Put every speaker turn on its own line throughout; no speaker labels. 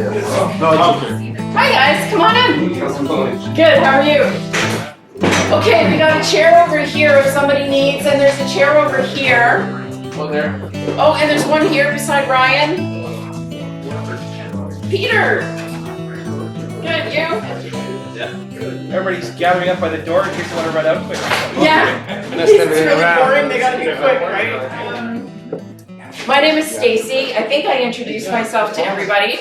Hi guys, come on in. Good, how are you? Okay, we got a chair over here if somebody needs, and there's a chair over here.
Oh, there.
Oh, and there's one here beside Ryan. Peter. Good, you?
Yeah. Everybody's gathering up by the door in case they want to run out quick.
Yeah. It's really boring, they gotta be quick, right? My name is Stacy. I think I introduced myself to everybody.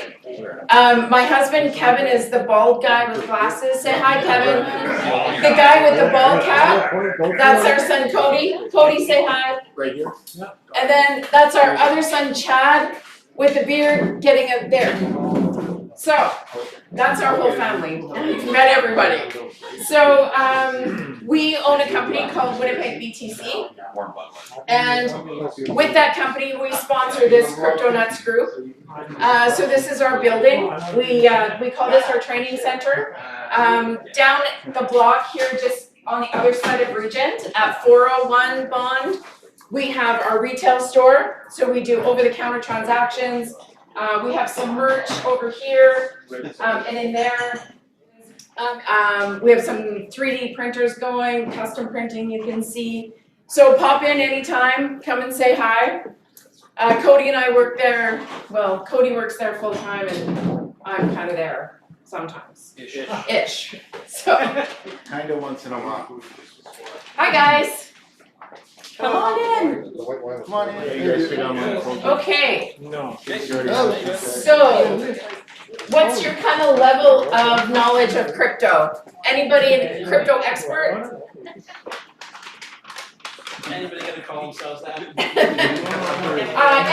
My husband Kevin is the bald guy with glasses. Say hi, Kevin. The guy with the bald cap, that's our son Cody. Cody, say hi.
Right here?
And then that's our other son Chad with the beard getting up there. So that's our whole family. You've met everybody. So we own a company called Winnipeg Btc. And with that company, we sponsor this CryptoNutz group. So this is our building. We call this our training center. Down the block here, just on the other side of Regent at 401 Bond, we have our retail store. So we do over-the-counter transactions. We have some merch over here, and in there, we have some 3D printers going, custom printing you can see. So pop in anytime, come and say hi. Cody and I work there, well, Cody works there full time and I'm kind of there sometimes. Ish. So.
Kind of once in a while.
Hi guys. Come on in.
Come on in. You guys sit down on the phone.
Okay.
No.
So, what's your kind of level of knowledge of crypto? Anybody a crypto expert?
Anybody gonna call themselves that?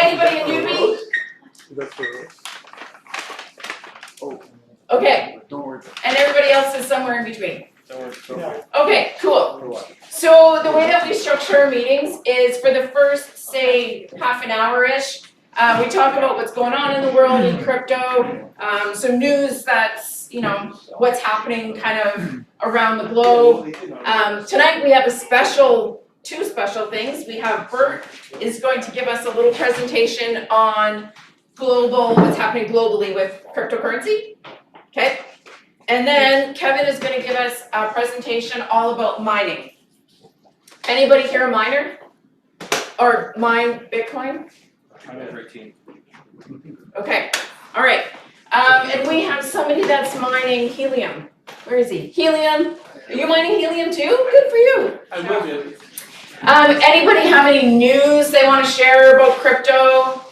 Anybody a newbie? Okay.
Don't worry.
And everybody else is somewhere in between.
Yeah.
Okay, cool. So the way that we structure our meetings is for the first, say, half an hour-ish, we talk about what's going on in the world in crypto, some news that's, you know, what's happening kind of around the globe. Tonight we have two special things. We have Bert is going to give us a little presentation on what's happening globally with cryptocurrency. Okay. And then Kevin is going to give us a presentation all about mining. Anybody here a miner? Or mine Bitcoin?
I'm over 18.
Okay, all right. And we have somebody that's mining helium. Where is he? Helium. Are you mining helium too? Good for you.
I will do.
Anybody have any news they want to share about crypto?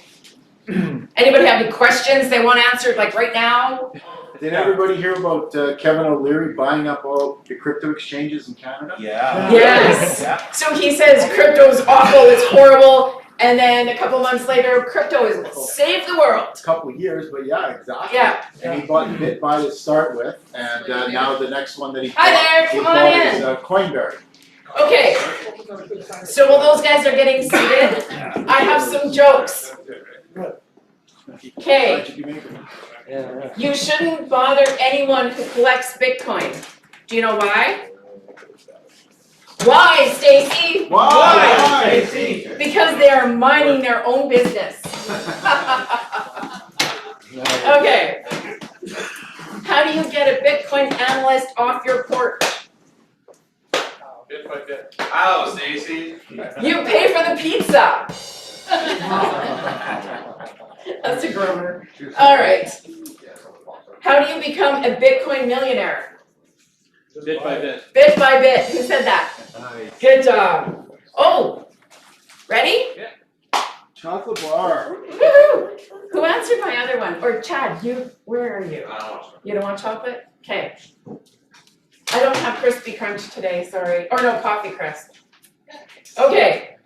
Anybody have any questions they want answered like right now?
Did everybody hear about Kevin O'Leary buying up all the crypto exchanges in Canada?
Yeah.
Yes.
Yeah.
So he says crypto's awful, it's horrible, and then a couple months later, crypto is save the world.
A couple of years, but yeah, exactly.
Yeah.
And he bought BitBuy to start with, and now the next one that he
Hi there, come on in.
is Coinberry.
Okay. So while those guys are getting seated, I have some jokes. Okay. You shouldn't bother anyone who collects Bitcoin. Do you know why? Why, Stacy?
Why?
Because they are minding their own business. Okay. How do you get a Bitcoin analyst off your porch?
Bit by bit. Ow, Stacy.
You pay for the pizza. That's a groomer. All right. How do you become a Bitcoin millionaire?
Bit by bit.
Bit by bit. Who said that?
Nice.
Good job. Oh, ready?
Chocolate bar.
Woohoo! Who answered my other one? Or Chad, where are you?
I don't want
You don't want chocolate? Okay. I don't have crispy crunch today, sorry. Or no, coffee crisp. Okay.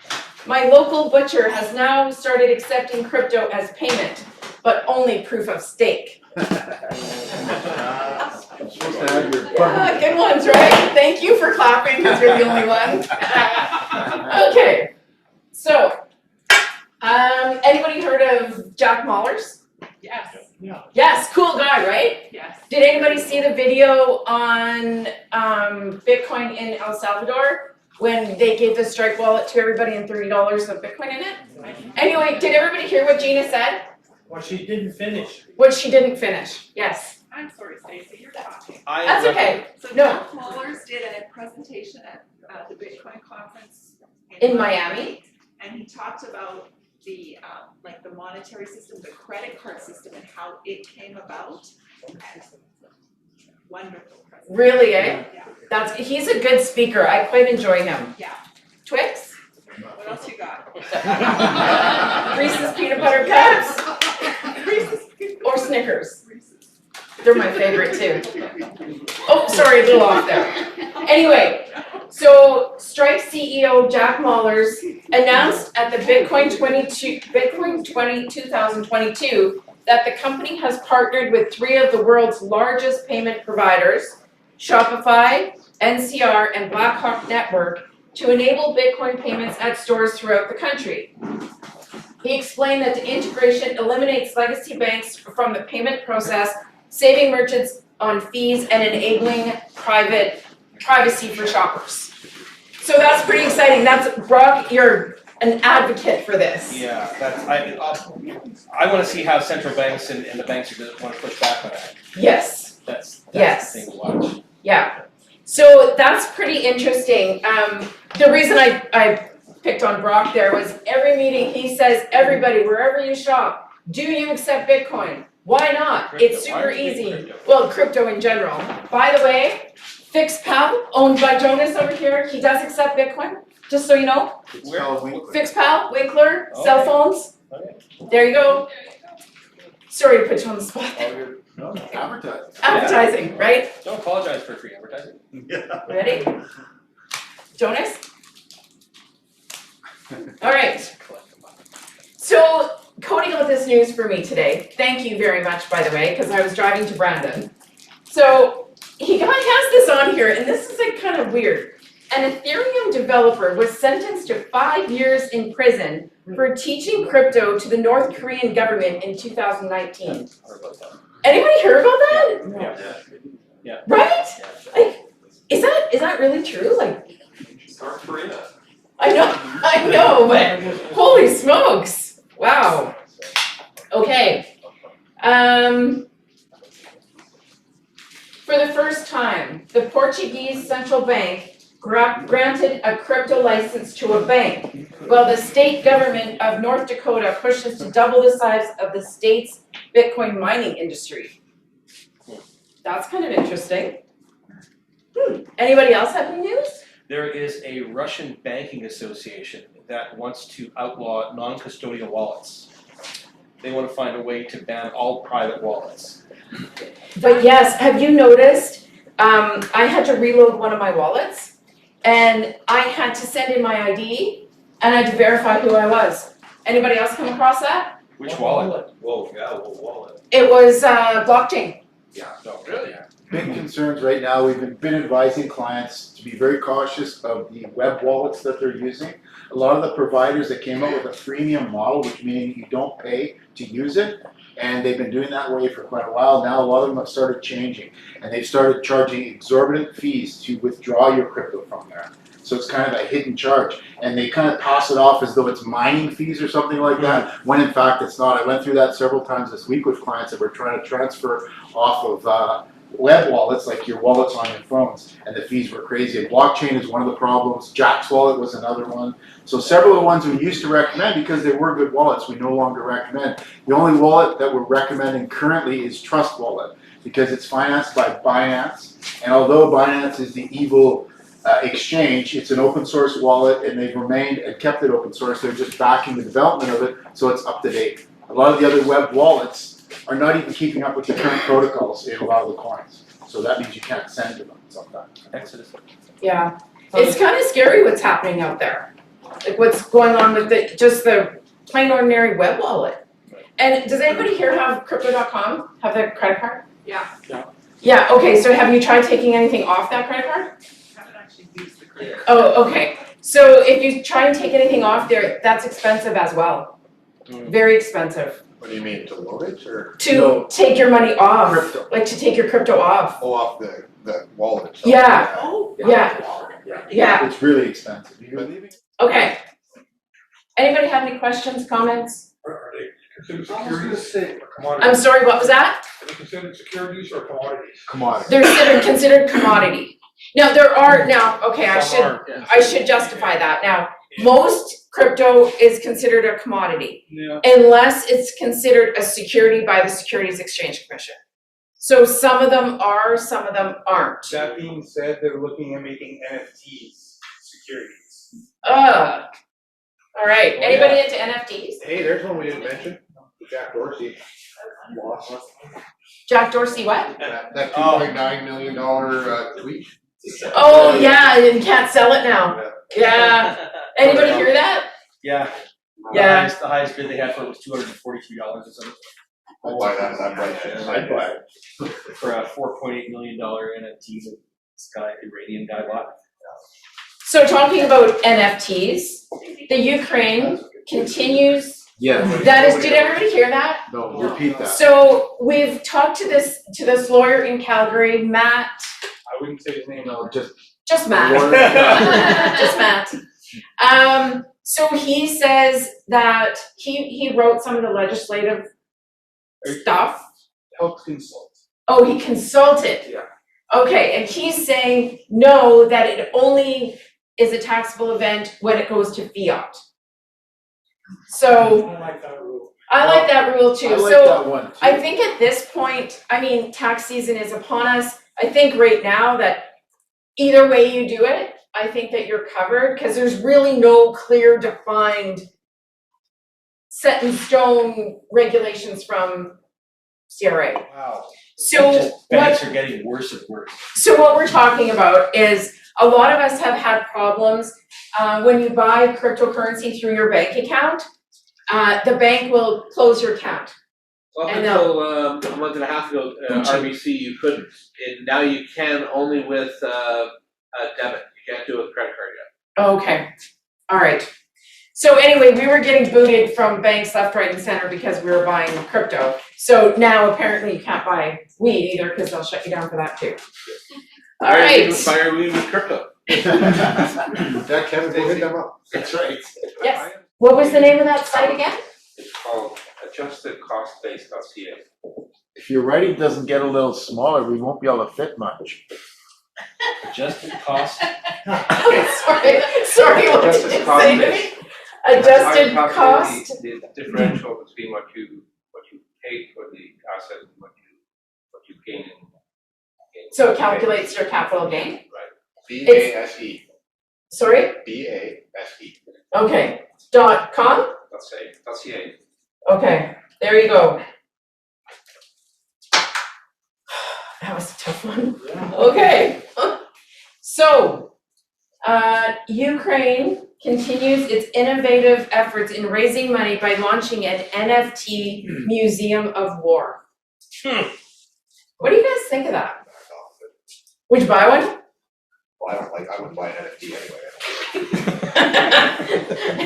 My local butcher has now started accepting crypto as payment, but only proof of stake.
You're supposed to have your
Yeah, good ones, right? Thank you for clapping because you're the only one. Okay, so anybody heard of Jack Mallers?
Yes.
Yeah.
Yes, cool guy, right?
Yes.
Did anybody see the video on Bitcoin in El Salvador when they gave the Strike wallet to everybody and $30 of Bitcoin in it? Anyway, did everybody hear what Gina said?
Well, she didn't finish.
What she didn't finish, yes.
I'm sorry, Stacey, you're talking.
That's okay.
So
No.
Jack Mollers did a presentation at the Bitcoin conference
In Miami?
and he talked about the like the monetary system, the credit card system, and how it came about. Wonderful presentation.
Really, eh?
Yeah.
He's a good speaker. I quite enjoy him.
Yeah.
Twix?
What else you got?
Reese's peanut butter cups? Or Snickers? They're my favorite too. Oh, sorry, a little off there. Anyway, so Stripe CEO Jack Mollers announced at the Bitcoin 2022 that the company has partnered with 3 of the world's largest payment providers, Shopify, NCR, and Blackhawk Network, to enable Bitcoin payments at stores throughout the country. He explained that the integration eliminates legacy banks from the payment process, saving merchants on fees and enabling privacy for shoppers. So that's pretty exciting. That's Brock, you're an advocate for this.
Yeah, I want to see how central banks and the banks are going to want to push back on that.
Yes.
That's
Yes.
the thing to watch.
Yeah. So that's pretty interesting. The reason I picked on Brock there was every meeting he says, everybody, wherever you shop, do you accept Bitcoin? Why not?
Crypto.
It's
Why
super
would you
easy.
pick crypto?
Well, crypto in general. By the way, FixPal, owned by Jonas over here, he does accept Bitcoin, just so you know.
It's called Winkler.
FixPal, Winkler, cell
Okay.
phones.
Okay.
There you go. Sorry to put you on the spot.
No, advertising.
Advertising, right?
Don't apologize for free advertising.
Ready? Jonas? All right. So Cody got this news for me today. Thank you very much, by the way, because I was driving to Brandon. So he has this on here, and this is like kind of weird. An Ethereum developer was sentenced to 5 years in prison for teaching crypto to the North Korean government in 2019. Anybody heard about that?
Yeah.
Right? Like, is that really true? Like,
North Korea.
I know, but holy smokes! Wow. Okay. For the first time, the Portuguese central bank granted a crypto license to a bank, while the state government of North Dakota pushes to double the size of the state's Bitcoin mining industry. That's kind of interesting. Anybody else have any news?
There is a Russian banking association that wants to outlaw non-custodial wallets. They want to find a way to ban all private wallets.
But yes, have you noticed, I had to reload one of my wallets, and I had to send in my ID, and I had to verify who I was. Anybody else come across that?
Which wallet?
Whoa, yeah, what wallet?
It was blockchain.
No, really?
Big concerns right now. We've been advising clients to be very cautious of the web wallets that they're using. A lot of the providers that came up with a freemium model, which meaning you don't pay to use it, and they've been doing that way for quite a while. Now a lot of them have started changing, and they've started charging exorbitant fees to withdraw your crypto from there. So it's kind of a hidden charge, and they kind of pass it off as though it's mining fees or something like that, when in fact it's not. I went through that several times this week with clients that were trying to transfer off of web wallets, like your wallets on your phones, and the fees were crazy. And blockchain is one of the problems. Jack's wallet was another one. So several of the ones we used to recommend, because they were good wallets, we no longer recommend. The only wallet that we're recommending currently is Trust Wallet, because it's financed by Binance. And although Binance is the evil exchange, it's an open source wallet, and they've remained and kept it open source. They're just backing the development of it, so it's up to date. A lot of the other web wallets are not even keeping up with the current protocols in a lot of the coins. So that means you can't send to them sometimes.
Exodus.
Yeah. It's kind of scary what's happening out there. Like what's going on with the plain ordinary web wallet. And does anybody here have crypto.com? Have their credit card?
Yeah.
Yeah, okay, so have you tried taking anything off that credit card?
I haven't actually used the credit.
Oh, okay. So if you try and take anything off there, that's expensive as well. Very expensive.
What do you mean, to load it or?
To
No.
take your money off.
Crypto.
Like to take your crypto off.
Oh, off the wallet itself?
Yeah.
Oh.
Yeah.
It's really expensive. You're leaving.
Okay. Anybody have any questions, comments?
Are they
considered securities or
I'm
commodities?
sorry, what was that?
Are they considered securities or commodities?
Commodity.
They're considered commodity. Now, okay, I
Some are, yeah.
should justify that. Now, most crypto is considered a commodity
Yeah.
unless it's considered a security by the Securities Exchange Commission. So some of them are, some of them aren't.
That being said, they're looking at making NFTs securities.
All right,
Oh,
anybody into NFTs?
Hey, there's one we didn't mention, Jack Dorsey. Lost.
Jack Dorsey, what?
That $2.9 million tweet.
Oh, yeah, and can't sell it now. Yeah. Anybody hear that?
Yeah.
Yeah.
The highest bid they had for it was $243 or something.
I'd buy that, that price.
I'd buy it.
For a $4.8 million NFT that this guy, Iranian guy bought.
So talking about NFTs, the Ukraine continues,
Yeah.
did everybody hear that?
No, repeat that.
So we've talked to this lawyer in Calgary, Matt,
I wouldn't say his name.
No,
just Matt.
Lawyer.
Just Matt. So he says that he wrote some of the legislative stuff.
Help consult.
Oh, he consulted.
Yeah.
Okay, and he's saying no, that it only is a taxable event when it goes to fiat. So
I like that rule.
I like that rule too.
I like
So
that one too.
I think at this point, I mean, tax season is upon us. I think right now that either way you do it, I think that you're covered because there's really no clear defined set in stone regulations from CRA.
Wow.
So
Banks are getting worse and worse.
So what we're talking about is a lot of us have had problems when you buy cryptocurrency through your bank account, the bank will close your account.
Up
I
until a month and a half ago, RBC, you couldn't. And now you can only with a debit. You can't do it with credit card yet.
Okay, all right. So anyway, we were getting booted from banks left, right, and center because we were buying crypto. So now apparently you can't buy weed either because they'll shut you down for that too. All right.
Buy weed with crypto.
That Kevin, they hit them up.
That's right.
Yes. What was the name of that site again?
It's called adjustedcostbase.ca.
If your writing doesn't get a little smaller, we won't be able to fit much.
Adjusted cost.
Sorry, what did you say to me? Adjusted cost?
The differential between what you paid for the asset and what you gain.
So it calculates your capital gain?
BASE.
Sorry?
BASE.
Okay, .com?
.ca.
Okay, there you go. That was a tough one. Okay. So, Ukraine continues its innovative efforts in raising money by launching an NFT museum of war. What do you guys think of that? Would you buy one?
Well, I wouldn't buy an NFT anyway.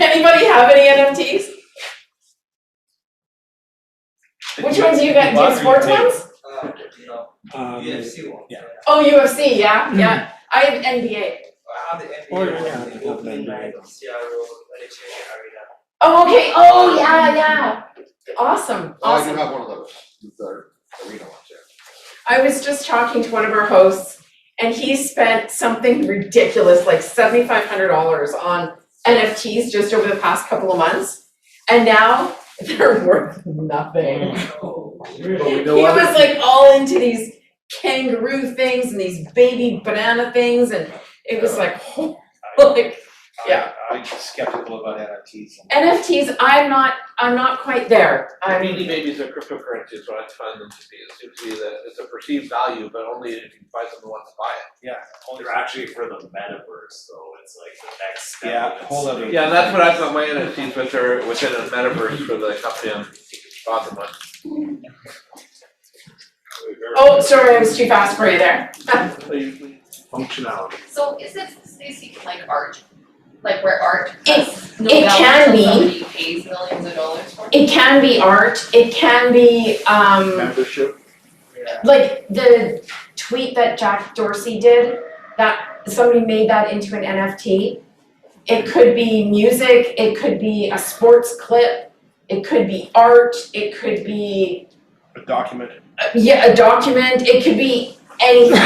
Anybody have any NFTs? Which ones do you got? Do you have sports ones?
UFC one.
Yeah.
Oh, UFC, yeah, yeah. I have NBA.
I have the NBA
Oh, yeah,
one, the opening night of CRO Electric Arena.
Oh, okay. Oh, yeah, yeah. Awesome,
Oh, I do
awesome.
have one of those, the arena ones, yeah.
I was just talking to one of our hosts, and he spent something ridiculous, like $7,500 on NFTs just over the past couple of months, and now they're worth nothing. He was like all into these kangaroo things and these baby banana things, and it was like, like, yeah.
I'm skeptical about NFTs.
NFTs, I'm not quite there. I mean,
Beanie babies are cryptocurrency is what I find them to be. It seems to be that it's a perceived value, but only if you find someone who wants to buy it.
Yeah.
They're actually for the metaverse, though. It's like the next step.
Yeah,
of it.
whole other.
Yeah, that's what I thought my NFTs, which are within a metaverse for the company I'm bought them on.
oh, sorry, I was too fast for you there.
Functionality.
So is it, Stacey, like art? Like where art
It-
has no
it
value
can
till
be.
somebody pays millions of dollars for it?
It can be art, it can be,
Membership.
like the tweet that Jack Dorsey did, that somebody made that into an NFT. It could be music, it could be a sports clip, it could be art, it could be,
A document.
a document, it could be anything.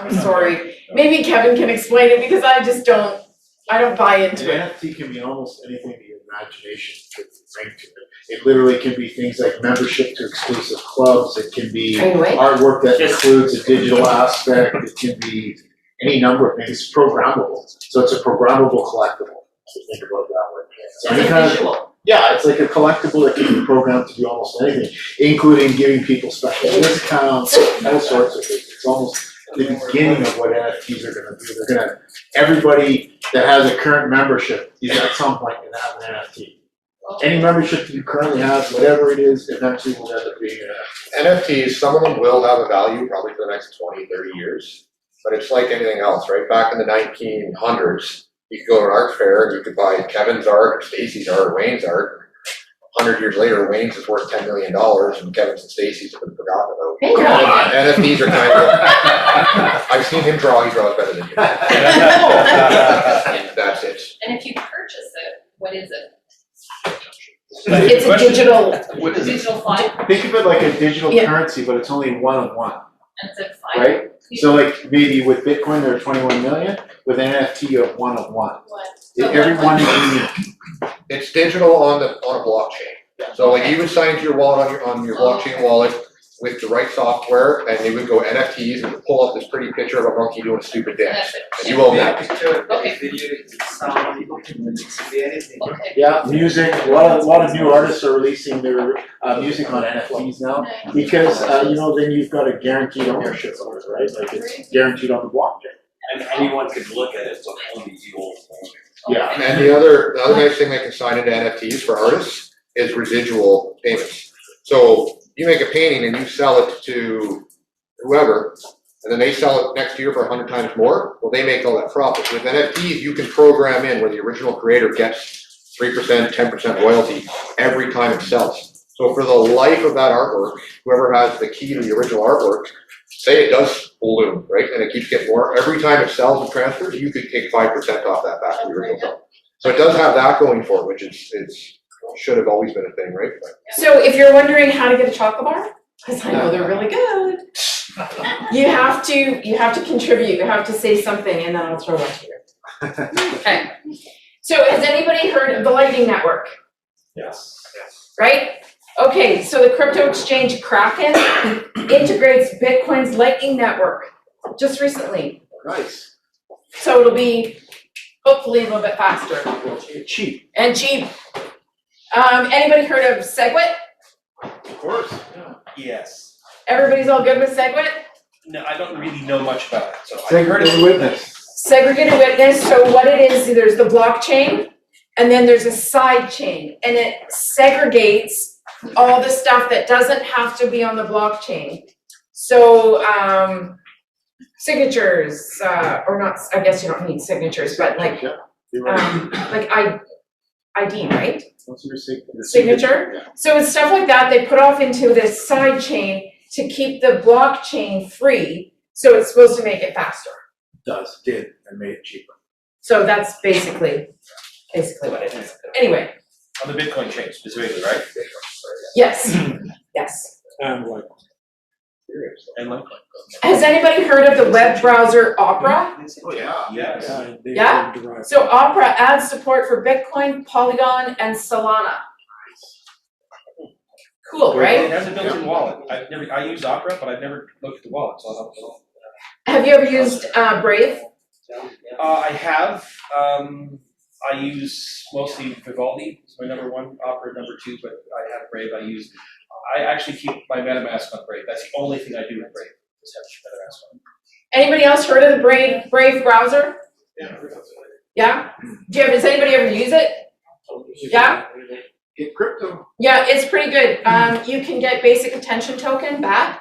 I'm sorry, maybe Kevin can explain it because I just don't buy
An
into it.
NFT can be almost anything that your imagination could bring to it. It literally can be things like membership to exclusive clubs, it can be
Anyway,
artwork that includes a digital aspect, it can be any number of things, programmable. So it's a programmable collectible, to think about it that way. So any kind of,
visual.
yeah, it's like a collectible that can be programmed to do almost anything, including giving people special discounts, all sorts of things. It's almost the beginning of what NFTs are gonna do. They're gonna, everybody that has a current membership is at some point gonna have an NFT. Any membership that you currently have, whatever it is, eventually will end up being an NFT.
NFTs, some of them will have a value probably for the next 20, 30 years. But it's like anything else, right? Back in the 1900s, you could go to an art fair and you could buy Kevin's art or Stacy's art or Wayne's art. 100 years later, Wayne's is worth $10 million and Kevin's and Stacy's have been forgotten about.
Hey, God.
NFTs are kind of, I've seen him draw, he draws better than you. That's it.
And if you purchase it, what is it?
it's a digital,
Digital fine,
Think of it like a digital
Yeah.
currency, but it's only one of one,
and it's a fine.
right? So like maybe with Bitcoin, there are 21 million, with NFT, you have one of one.
What?
Every one is unique.
It's digital on a blockchain. So like you would sign into your wallet on your blockchain wallet with the right software, and they would go NFTs and pull up this pretty picture of a monkey doing a stupid dance. And you own that.
Okay.
Video, sound, it could be anything.
Okay.
Yeah, music, a lot of new artists are releasing their music on NFTs now, because, then you've got a guaranteed ownership of it, right? Like it's guaranteed on the blockchain.
And anyone can look at it, so only you own it.
Yeah.
And the other nice thing they can sign into NFTs for artists is residual payments. So you make a painting and you sell it to whoever, and then they sell it next year for 100 times more, well, they make all that profit. With NFTs, you can program in where the original creator gets 3%, 10% royalty every time it sells. So for the life of that artwork, whoever has the key to the original artwork, say it does balloon, right, and it keeps getting more, every time it sells and transfers, you could take 5% off that back to the original sale. So it does have that going for it, which is should have always been a thing, right?
so if you're wondering how to get a chocolate bar, because I know they're really good, you have to contribute, you have to say something, and then I'll throw one to you. Okay, so has anybody heard of the Lightning Network?
Yes.
Right? Okay, so the crypto exchange Kraken integrates Bitcoin's Lightning Network just recently.
Nice.
So it'll be hopefully a little bit faster
Cheap.
and cheap. Anybody heard of SegWit?
Of course.
Yes.
Everybody's all good with SegWit?
No, I don't really know much about it, so I heard
Segregated
it.
witness.
Segregated witness, so what it is, there's the blockchain, and then there's a side chain, and it segregates all the stuff that doesn't have to be on the blockchain. So, signatures, or not, I guess you don't need signatures, but like,
Yeah, you're right.
like ID, right?
What's your
Signature?
Yeah.
So it's stuff like that, they put off into this side chain to keep the blockchain free, so it's supposed to make it faster.
Did, and made it cheaper.
So that's basically what it is. Anyway,
On the Bitcoin chain specifically, right?
yes, yes.
And like.
And like.
Has anybody heard of the web browser Opera?
Oh, yeah.
Yes.
Yeah? So Opera adds support for Bitcoin, Polygon, and Solana. Cool,
It
right?
has a built-in wallet. I use Opera, but I've never looked at the wallet, so I don't know.
Have you ever used Brave?
I have. I use mostly Vivaldi. It's my number one, Opera number two, but I have Brave. I actually keep my MetaMask on Brave. That's the only thing I do with Brave. Just have MetaMask on.
Anybody else heard of the Brave browser? Yeah? Has anybody ever used it? Yeah?
Get crypto.
Yeah, it's pretty good. You can get basic attention token back.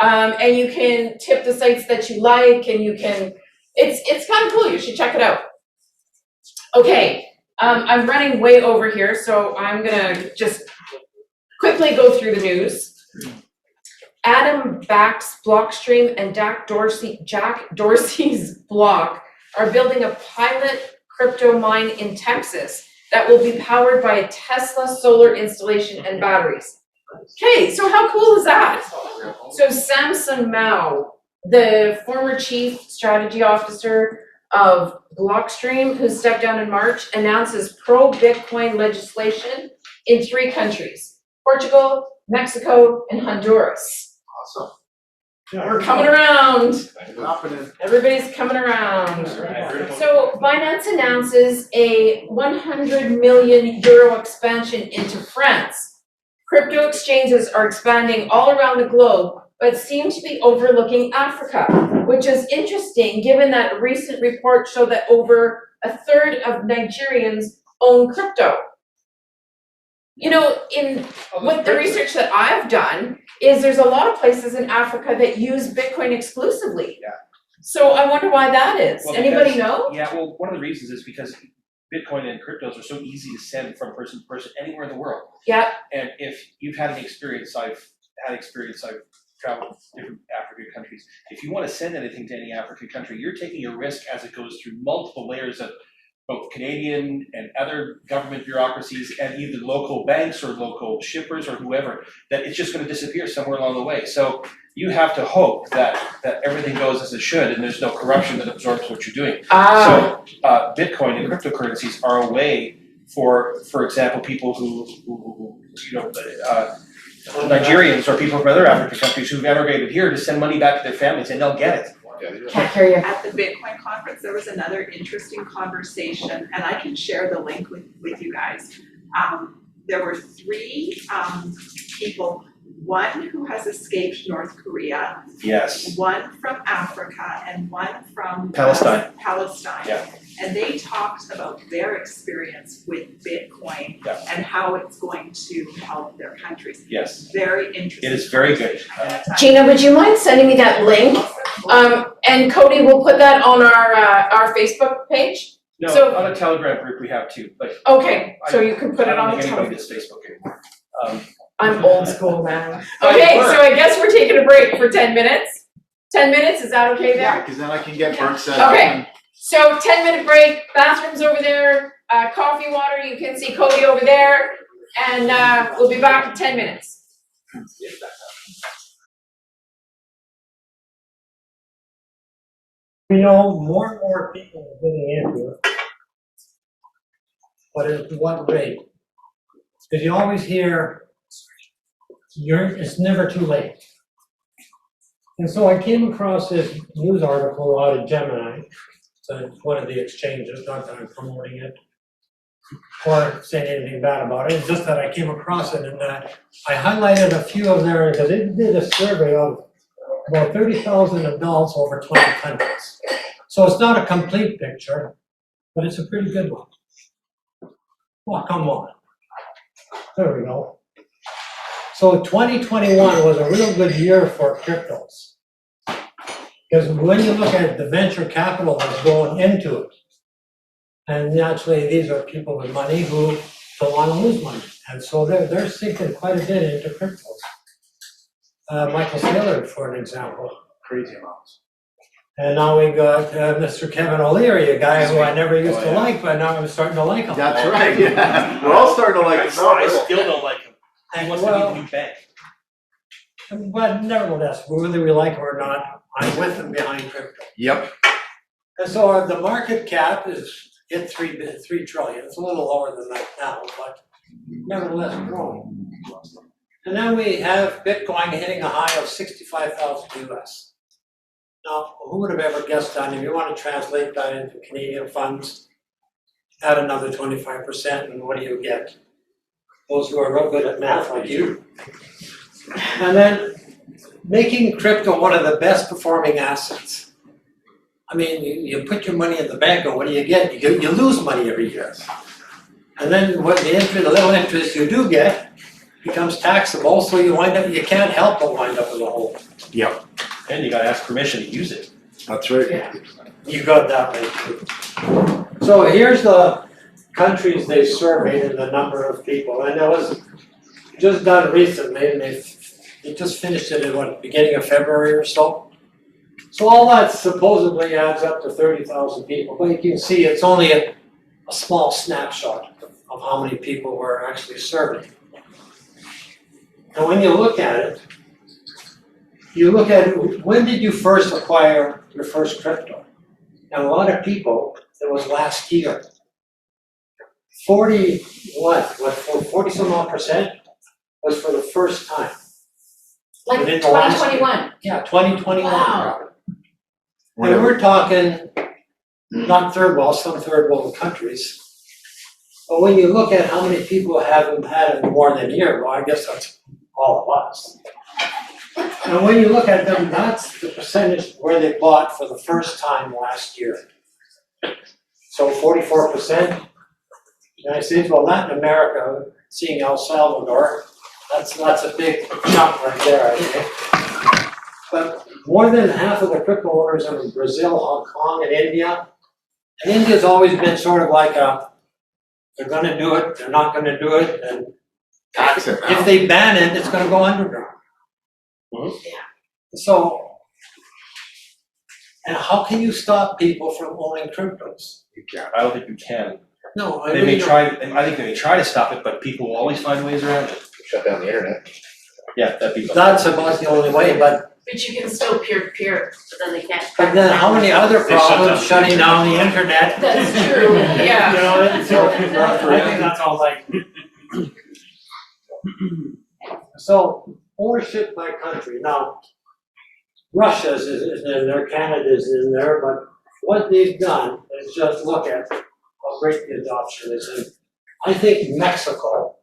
And you can tip the sites that you like, and you can, it's kind of cool, you should check it out. Okay, I'm running way over here, so I'm gonna just quickly go through the news. Adam Back's Blockstream and Jack Dorsey's Block are building a pilot crypto mine in Texas that will be powered by a Tesla solar installation and batteries. Okay, so how cool is that? So Samson Mao, the former chief strategy officer of Blockstream, who stepped down in March, announces pro-Bitcoin legislation in 3 countries, Portugal, Mexico, and Honduras.
Awesome.
We're coming around.
Happening.
Everybody's coming around. So Binance announces a 100 million euro expansion into France. Crypto exchanges are expanding all around the globe, but seem to be overlooking Africa, which is interesting given that recent reports show that over a third of Nigerians own crypto. You know, with the research that I've done, is there's a lot of places in Africa that use Bitcoin exclusively.
Yeah.
So I wonder why that is.
Well,
Anybody
because-
know?
Yeah, well, one of the reasons is because Bitcoin and cryptos are so easy to send from person to person anywhere in the world.
Yeah.
And if you've had an experience, I've traveled to different African countries. If you want to send anything to any African country, you're taking a risk as it goes through multiple layers of both Canadian and other government bureaucracies and either local banks or local shippers or whoever, that it's just going to disappear somewhere along the way. So you have to hope that everything goes as it should and there's no corruption that absorbs what you're doing. So Bitcoin and cryptocurrencies are a way for example, people who Nigerians or people from other African countries who've emigrated here to send money back to their families and they'll get it.
Can't hear you.
At the Bitcoin conference, there was another interesting conversation, and I can share the link with you guys. There were 3 people, one who has escaped North Korea,
Yes.
one from Africa, and one from
Palestine.
Palestine.
Yeah.
And they talked about their experience with Bitcoin
Yeah.
and how it's going to help their countries.
Yes.
Very interesting.
It is very good.
Gina, would you mind sending me that link? And Cody, we'll put that on our Facebook page.
No,
So-
on a Telegram group we have too, but
Okay, so you can put it on
I
the
don't think anybody
top.
does Facebook anymore.
I'm old school, man.
Oh, you
Okay,
were.
so I guess we're taking a break for 10 minutes. 10 minutes, is that okay
Yeah,
there?
because then I can get burnt set up.
Okay. So 10-minute break, bathrooms over there, coffee, water, you can see Cody over there, and we'll be back in 10 minutes.
We know more and more people are getting into it, but at what rate? Because you always hear, it's never too late. And so I came across this news article out of Gemini, so it's one of the exchanges, not that I'm promoting it or saying anything bad about it, it's just that I came across it and I highlighted a few of their, because they did a survey of about 30,000 adults over 20 countries. So it's not a complete picture, but it's a pretty good one. Well, come on. There we go. So 2021 was a real good year for cryptos. Because when you look at the venture capital that's going into it, and naturally these are people with money who don't want to lose money. And so they're sinking quite a bit into cryptos. Michael Saylor, for an example.
Crazy amounts.
And now we got Mr. Kevin O'Leary, a guy who I never used to like, but now I'm starting to like him.
That's right, yeah. We're all starting to like it now.
I still don't like him. He
And
wants to be
well,
the new bank.
but nevertheless, whether we like him or not, I'm with him behind crypto.
Yep.
And so the market cap is hit 3 trillion. It's a little lower than that now, but nevertheless growing. And then we have Bitcoin hitting a high of 65,000 US. Now, who would have ever guessed that? If you want to translate that into Canadian funds, add another 25%, and what do you get? Those who are real good at math like you. And then making crypto one of the best performing assets. I mean, you put your money in the bank, and what do you get? You lose money every year. And then what the little interest you do get becomes taxable, so you can't help but wind up with a hole.
Yep.
And you gotta ask permission to use it.
That's right.
Yeah.
You got that right too. So here's the countries they surveyed and the number of people, and it was just done recently, and they just finished it at beginning of February or so. So all that supposedly adds up to 30,000 people, but you can see it's only a small snapshot of how many people we're actually serving. And when you look at it, when did you first acquire your first crypto? And a lot of people, it was last year. 40 some odd percent was for the first time.
Like
Within the last
2021.
Yeah, 2021.
Wow.
And we're talking not third world, some third world countries. But when you look at how many people haven't had it more than a year, well, I guess that's all of us. And when you look at them, that's the percentage where they bought for the first time last year. So 44%, United States, well, Latin America, seeing El Salvador, that's a big chunk right there, I think. But more than half of the crypto owners are in Brazil, Hong Kong, and India. And India's always been sort of like they're gonna do it, they're not gonna do it, and
Tax it
if
out.
they ban it, it's gonna go underground. So, and how can you stop people from owning cryptos?
You can't.
I don't think we can.
No, I
They
really
may
don't.
try, I think they may try to stop it, but people will always find ways around it.
Shut down the internet.
Yeah, that'd be.
That's about the only way, but
But you can still peer-to-peer,
But then they can't.
then how many other
They shut
problems
down.
shutting down the internet?
That's true, yeah.
You know, and so, I think that's all like. So, ownership by country, now, Russia's is in there, Canada's in there, but what they've done is just look at how great the adoption is, and I think Mexico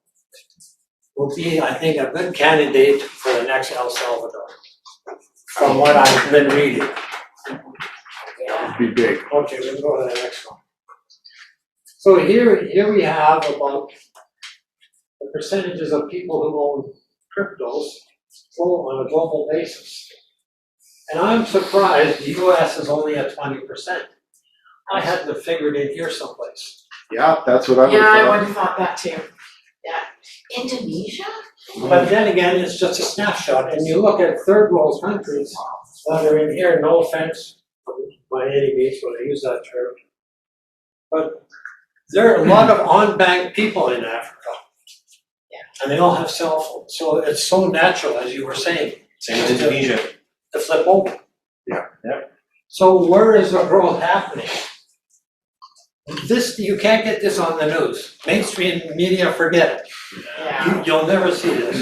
will be, I think, a good candidate for the next El Salvador, from what I've been reading.
It'd be big.
Okay, we'll go to the next one. So here we have about the percentages of people who own cryptos on a global basis. And I'm surprised the US is only at 20%. I had to figure it in here someplace.
Yeah, that's what I would
Yeah, I
thought.
would have thought that too.
Indonesia?
But then again, it's just a snapshot, and you look at third world countries that are in here, no offense by any means when I use that term. But there are a lot of on-bank people in Africa. And they all have cell phones, so it's so natural, as you were saying,
Same as Indonesia.
to flip over.
Yeah.
Yeah.
So where is the growth happening? This, you can't get this on the news. Mainstream media, forget it.
Yeah.
You'll never see this.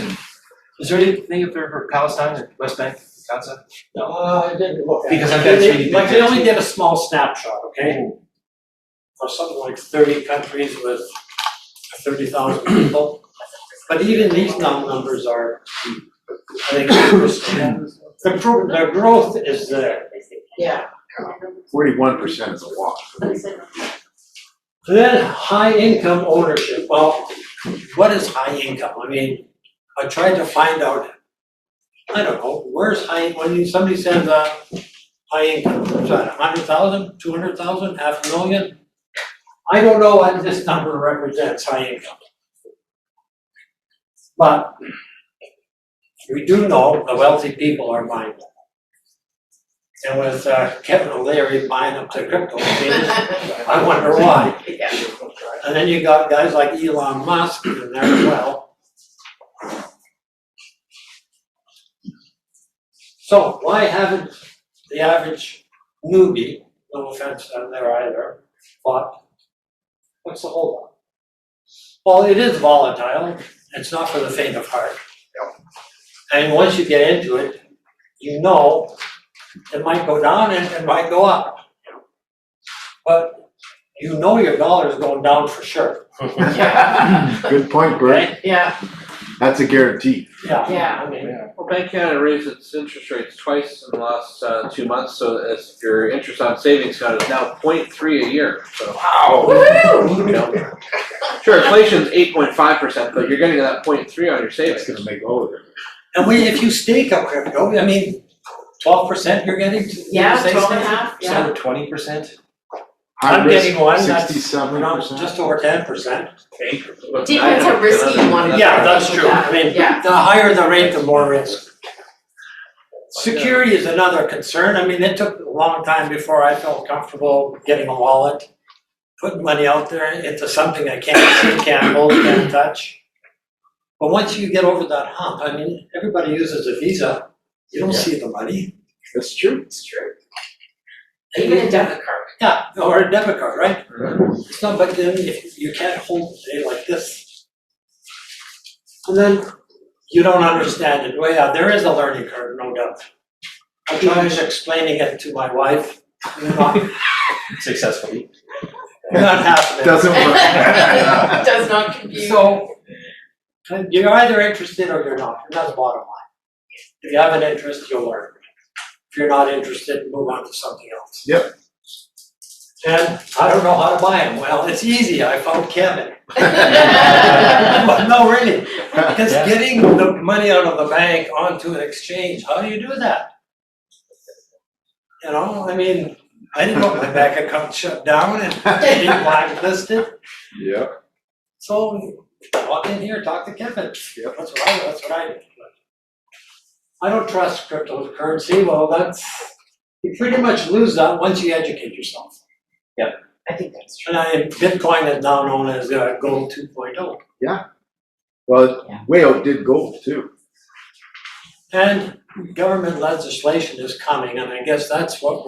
Is there anything up there for Palestine or West Bank, Gaza?
No, I didn't look at it.
Because I've got
They-
3D
Like, they
pictures.
only did a small snapshot, okay? Of something like 30 countries with 30,000 people. But even these numbers are, I think, interesting. The growth is there.
Yeah.
41% is a lot.
Then high income ownership, well, what is high income? I mean, I tried to find out, I don't know, where's when somebody says, high income, what's that, 100,000, 200,000, $500,000? I don't know what this number represents, high income. But we do know the wealthy people are buying them. And with Kevin O'Leary buying up the crypto machines, I wonder why.
Yeah.
And then you got guys like Elon Musk in there as well. So why haven't the average newbie, no offense down there either, bought? What's the hold on? Well, it is volatile. It's not for the faint of heart. And once you get into it, you know it might go down and it might go up. But you know your dollar is going down for sure.
Yeah.
Good point, Bert.
Okay?
Yeah.
That's a guarantee.
Yeah. I mean,
Well, Bank Canada raised its interest rates twice in the last 2 months, so if your interest on savings account is now 0.3 a year, so.
Wow.
You know, sure, inflation's 8.5%, but you're getting that 0.3 on your savings.
That's gonna make all of it.
and if you stake a crypto, I mean, 12% you're getting to.
Yeah,
say
12 and a
something?
half, yeah.
So 20%?
I'm getting one that's
67%.
just over 10%.
Depends how risky you want to.
Yeah, that's true. I mean,
Yeah.
the higher the rate, the more risk. Security is another concern. I mean, it took a long time before I felt comfortable getting a wallet. putting money out there into something I can't see, can't hold, can't touch. But once you get over that hump, I mean, everybody uses a Visa, you don't see the money.
That's true.
It's true. Even a debit card.
Yeah, or a debit card, right? It's not, but then if you can't hold it like this. And then you don't understand it. Well, yeah, there is a learning curve, no doubt. I tried explaining it to my wife, not
Successfully.
happening.
Doesn't work.
Does not compute.
So, you're either interested or you're not, and that's the bottom line. If you have an interest, you'll learn. If you're not interested, move on to something else.
Yep.
And I don't know how to buy them. Well, it's easy. I found Kevin. But no, really. Because getting the money out of the bank onto an exchange, how do you do that? You know, I mean, I didn't want my bank account shut down and being blacklisted.
Yeah.
So walk in here, talk to Kevin.
Yep.
That's what I did. I don't trust cryptocurrency. Well, you pretty much lose that once you educate yourself.
I think that's true.
And Bitcoin is now known as Gold 2.0.
Well, way outdid gold too.
And government legislation is coming, and I guess that's what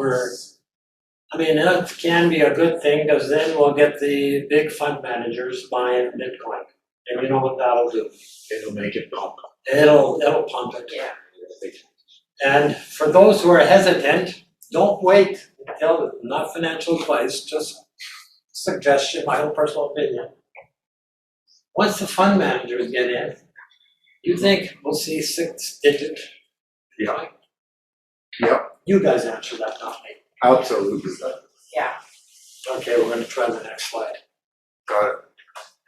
that can be a good thing, because then we'll get the big fund managers buying Bitcoin. And you know what that'll do?
It'll make it pump.
It'll pump it. Yeah. And for those who are hesitant, don't wait until, not financial advice, just suggestion, my own personal opinion. Once the fund managers get in, you think we'll see 6-digit?
Yeah. Yep.
You guys answer that, not me.
Absolutely.
Yeah.
Okay, we're gonna try the next slide.
Got it.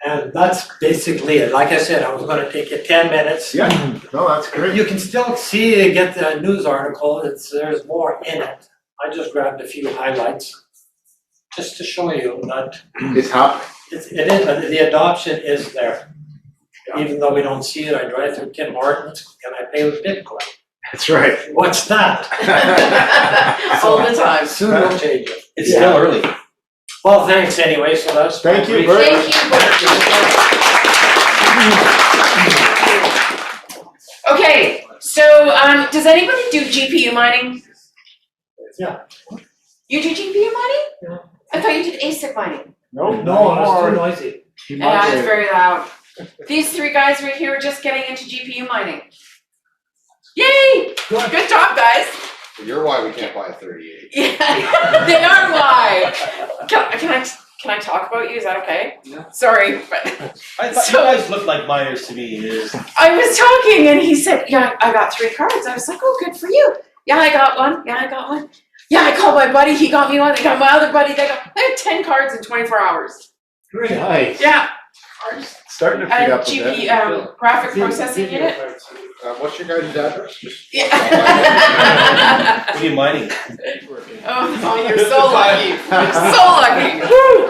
And that's basically it. Like I said, I was gonna take you 10 minutes.
Yeah. No, that's great.
You can still see and get the news article. There's more in it. I just grabbed a few highlights just to show you that
It's happening.
the adoption is there. Even though we don't see it, I drive through Tim Hortons, can I pay with Bitcoin?
That's right.
What's that?
All the time.
Soon we'll change it.
It's still early.
Well, thanks anyway, so that's.
Thank you
brief-
very
Thank you. Okay, so does anybody do GPU mining?
Yeah.
You do GPU mining?
Yeah.
I thought you did ASIC mining.
No,
No, that's too noisy.
Yeah, it's very loud. These three guys right here are just getting into GPU mining. Yay! Good job, guys.
You're why we can't buy a 38.
Yeah, they are why. Can I talk about you? Is that okay?
Yeah.
Sorry, but
I thought
So-
you guys looked like miners to me.
I was talking and he said, yeah, I got 3 cards. I was like, oh, good for you. Yeah, I got one. Yeah, I got one. Yeah, I called my buddy. He got me one. I got my other buddy. I had 10 cards in 24 hours.
Nice.
Yeah.
Starting to pick
And
up a bit.
GP, graphic processing unit.
What's your guys' address? Just-
Yeah.
What are you mining?
Oh, you're so lucky. You're so lucky. Woo.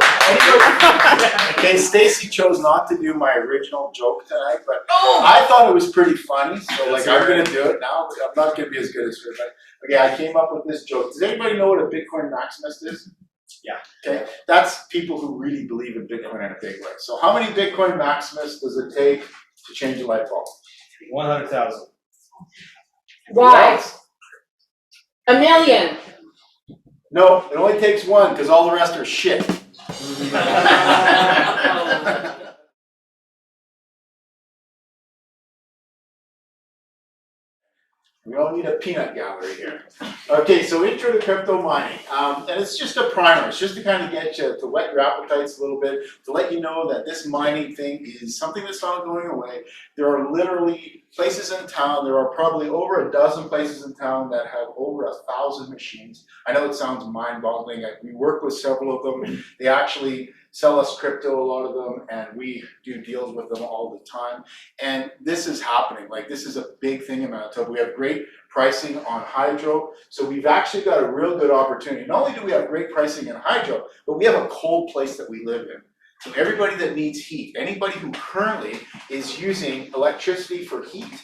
Okay, Stacy chose not to do my original joke tonight, but
Oh.
I thought it was pretty funny, so like I'm gonna do it now. I'm not gonna be as good as her, but okay, I came up with this joke. Does anybody know what a Bitcoin maximalist is?
Yeah.
Okay, that's people who really believe in Bitcoin in a big way. So how many Bitcoin maximalists does it take to change a light bulb?
100,000.
Why? $1 million.
No, it only takes one because all the rest are shit. We all need a peanut gallery here. Okay, so intro to crypto mining. And it's just a primer. It's just to kind of get you to whet your appetites a little bit, to let you know that this mining thing is something that's not going away. There are literally places in town, there are probably over a dozen places in town that have over 1,000 machines. I know it sounds mind-boggling. We work with several of them. They actually sell us crypto, a lot of them, and we do deals with them all the time. And this is happening. Like, this is a big thing in Manitoba. We have great pricing on hydro. So we've actually got a real good opportunity. Not only do we have great pricing in hydro, but we have a cold place that we live in. So everybody that needs heat, anybody who currently is using electricity for heat,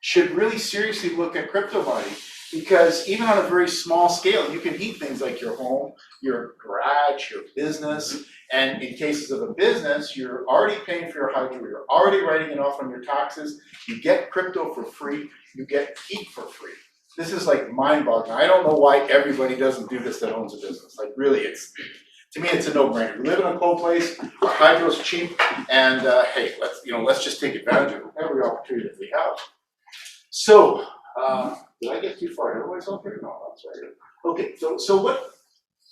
should really seriously look at crypto mining. Because even on a very small scale, you can heat things like your home, your garage, your business. And in cases of a business, you're already paying for your hydro, you're already writing it off on your taxes, you get crypto for free, you get heat for free. This is like mind-boggling. I don't know why everybody doesn't do this that owns a business. Like really, to me, it's a no-brainer. We live in a cold place, our hydro's cheap, and hey, let's just take advantage of every opportunity that we have. So, did I get too far ahead of myself here? No, that's right. Okay, so what,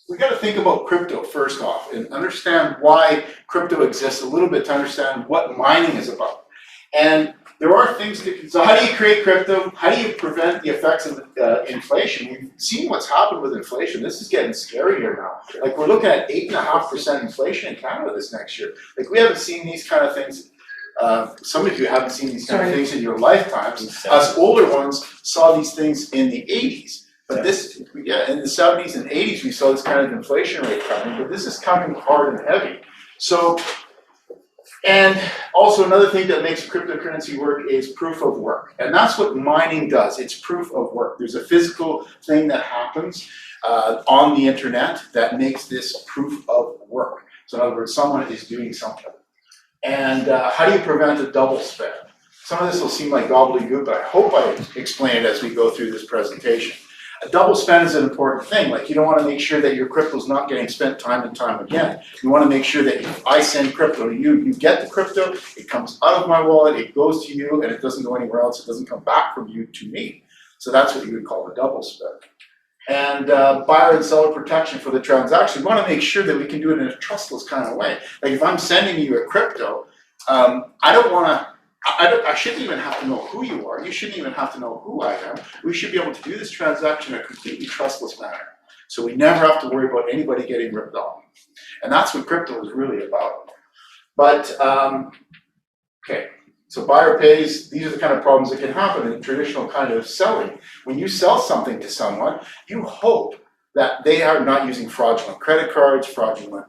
we gotta think about crypto first off and understand why crypto exists a little bit to understand what mining is about. And there are things to, so how do you create crypto? How do you prevent the effects of inflation? We've seen what's happened with inflation. This is getting scarier now. Like we're looking at 8.5% inflation in Canada this next year. Like we haven't seen these kind of things. Some of you haven't seen these kind of things in your lifetimes. Us older ones saw these things in the 80s. But this, yeah, in the 70s and 80s, we saw this kind of inflation rate coming, but this is coming hard and heavy. So, and also another thing that makes cryptocurrency work is proof of work. And that's what mining does, it's proof of work. There's a physical thing that happens on the internet that makes this proof of work. So in other words, someone is doing something. And how do you prevent a double spend? Some of this will seem like gobbledygook, but I hope I explain it as we go through this presentation. A double spend is an important thing. Like you don't want to make sure that your crypto is not getting spent time and time again. You want to make sure that if I send crypto to you, you get the crypto, it comes out of my wallet, it goes to you, and it doesn't go anywhere else. It doesn't come back from you to me. So that's what you would call a double spend. And buyer and seller protection for the transaction. We want to make sure that we can do it in a trustless kind of way. Like if I'm sending you a crypto, I shouldn't even have to know who you are. You shouldn't even have to know who I am. We should be able to do this transaction in a completely trustless manner. So we never have to worry about anybody getting ripped off. And that's what crypto is really about. But, okay, so buyer pays, these are the kind of problems that can happen in traditional kind of selling. When you sell something to someone, you hope that they are not using fraudulent credit cards, fraudulent,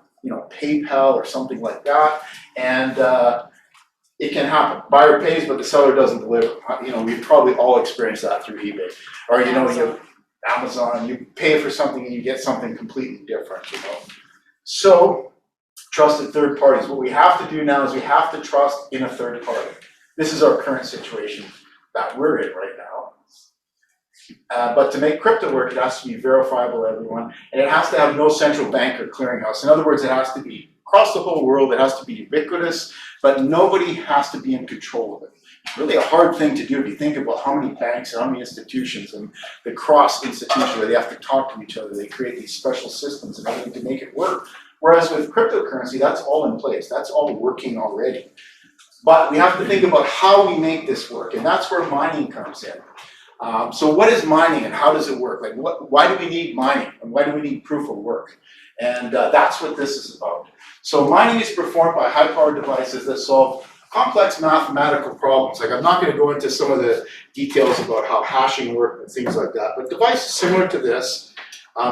PayPal or something like that. And, it can happen. Buyer pays, but the seller doesn't deliver. We've probably all experienced that through eBay. Or, you Amazon, you pay for something and you get something completely different, So, trusted third parties. What we have to do now is we have to trust in a third party. This is our current situation that we're in right now. But to make crypto work, it has to be verifiable to everyone, and it has to have no central bank or clearinghouse. In other words, it has to be across the whole world, it has to be ubiquitous, but nobody has to be in control of it. It's really a hard thing to do if you think about how many banks and how many institutions and the cross-institution where they have to talk to each other, they create these special systems and everything to make it work. Whereas with cryptocurrency, that's all in place, that's all working already. But we have to think about how we make this work, and that's where mining comes in. So what is mining and how does it work? Like why do we need mining and why do we need proof of work? And that's what this is about. So mining is performed by high-powered devices that solve complex mathematical problems. Like I'm not going to go into some of the details about how hashing works and things like that, but devices similar to this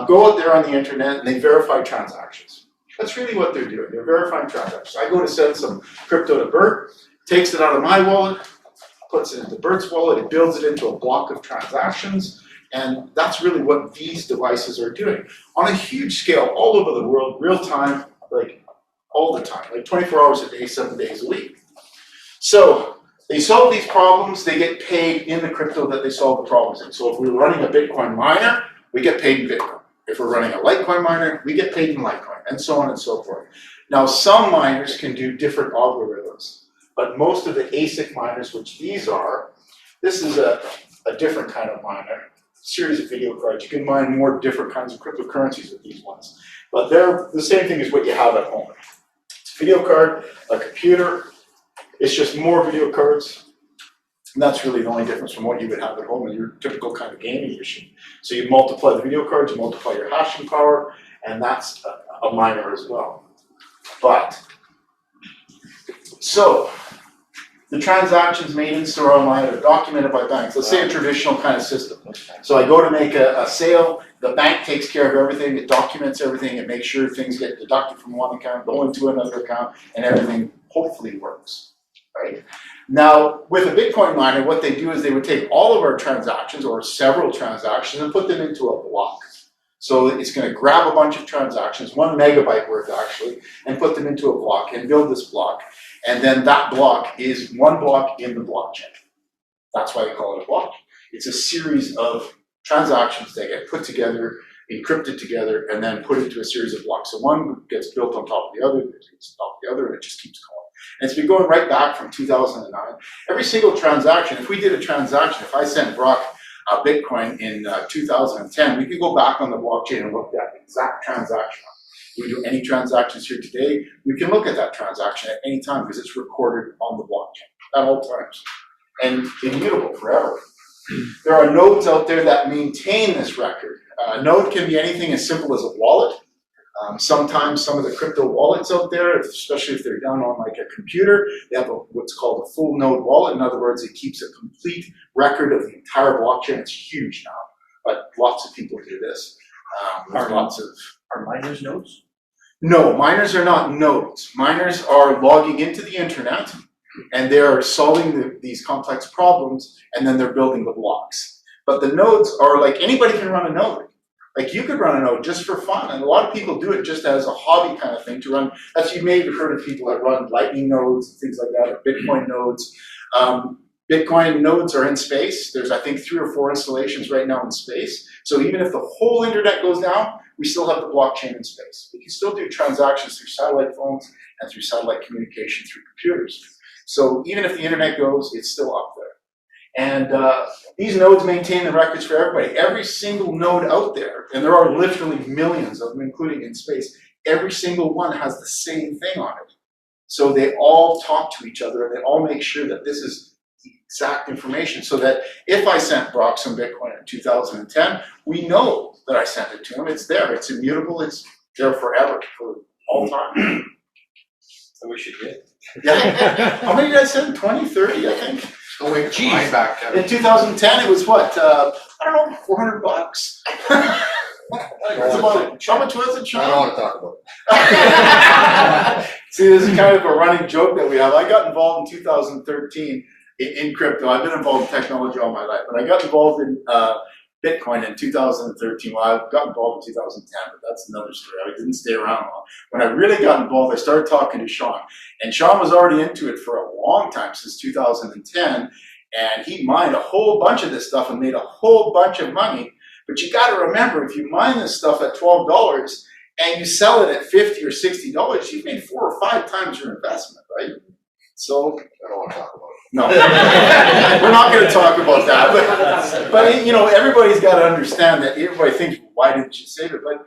go out there on the internet and they verify transactions. That's really what they're doing. They're verifying transactions. I go to send some crypto to Bert, takes it out of my wallet, puts it into Bert's wallet, it builds it into a block of transactions, and that's really what these devices are doing. On a huge scale, all over the world, real time, like all the time, like 24 hours a day, 7 days a week. So they solve these problems, they get paid in the crypto that they solve the problems in. So if we're running a Bitcoin miner, we get paid in Bitcoin. If we're running a Litecoin miner, we get paid in Litecoin, and so on and so forth. Now some miners can do different algorithms, but most of the ASIC miners, which these are, this is a different kind of miner, series of video cards. You can mine more different kinds of cryptocurrencies with these ones. But they're the same thing as what you have at home. It's a video card, a computer, it's just more video cards. And that's really the only difference from what you would have at home in your typical kind of gaming machine. So you multiply the video cards, you multiply your hashing power, and that's a miner as well. But, so, the transactions made in store online are documented by banks. Let's say a traditional kind of system. So I go to make a sale, the bank takes care of everything, it documents everything, it makes sure things get deducted from one account, go into another account, and everything hopefully works. right? Now, with a Bitcoin miner, what they do is they would take all of our transactions or several transactions and put them into a block. So it's going to grab a bunch of transactions, 1 megabyte worth actually, and put them into a block and build this block. And then that block is one block in the blockchain. That's why they call it a block. It's a series of transactions that get put together, encrypted together, and then put into a series of blocks. So one gets built on top of the other, gets on top of the other, and it just keeps going. And it's been going right back from 2009. Every single transaction, if we did a transaction, if I sent Brock a Bitcoin in 2010, we could go back on the blockchain and look at the exact transaction. If we do any transactions here today, we can look at that transaction at any time because it's recorded on the blockchain at all times and immutable forever. There are nodes out there that maintain this record. A node can be anything as simple as a wallet. Sometimes some of the crypto wallets out there, especially if they're done on like a computer, they have what's called a full node wallet. In other words, it keeps a complete record of the entire blockchain. It's huge now, but lots of people do this.
Are miners nodes?
No, miners are not nodes. Miners are logging into the internet and they're solving these complex problems, and then they're building the blocks. But the nodes are like, anybody can run a node. Like you could run a node just for fun, and a lot of people do it just as a hobby kind of thing to run. As you may have heard of people that run Lightning nodes and things like that, or Bitcoin nodes. Bitcoin nodes are in space. There's, I think, 3 or 4 installations right now in space. So even if the whole internet goes down, we still have the blockchain in space. We can still do transactions through satellite phones and through satellite communication through computers. So even if the internet goes, it's still up there. And these nodes maintain the records for everybody. Every single node out there, and there are literally millions of them, including in space, every single one has the same thing on it. So they all talk to each other, and they all make sure that this is the exact information, so that if I sent Brock some Bitcoin in 2010, we know that I sent it to him. It's there. It's immutable. It's there forever, for all time.
I wish you did.
Yeah. How many did I send? 20, 30, I think?
Oh, wait, mine back, Kevin.
In 2010, it was what? I don't know, $400. That's about, how much was it, Sean?
I don't want to talk about it.
See, this is kind of a running joke that we have. I got involved in 2013 in crypto. I've been involved in technology all my life, but I got involved in Bitcoin in 2013. Well, I got involved in 2010, but that's another story. I didn't stay around long. When I really got involved, I started talking to Sean. And Sean was already into it for a long time, since 2010. And he mined a whole bunch of this stuff and made a whole bunch of money. But you got to remember, if you mine this stuff at $12 and you sell it at $50 or $60, you've made 4 or 5 times your investment, right? So
I don't want to talk about it.
no, we're not going to talk about that. But you know, everybody's got to understand that. Everybody thinks, why didn't you save it? But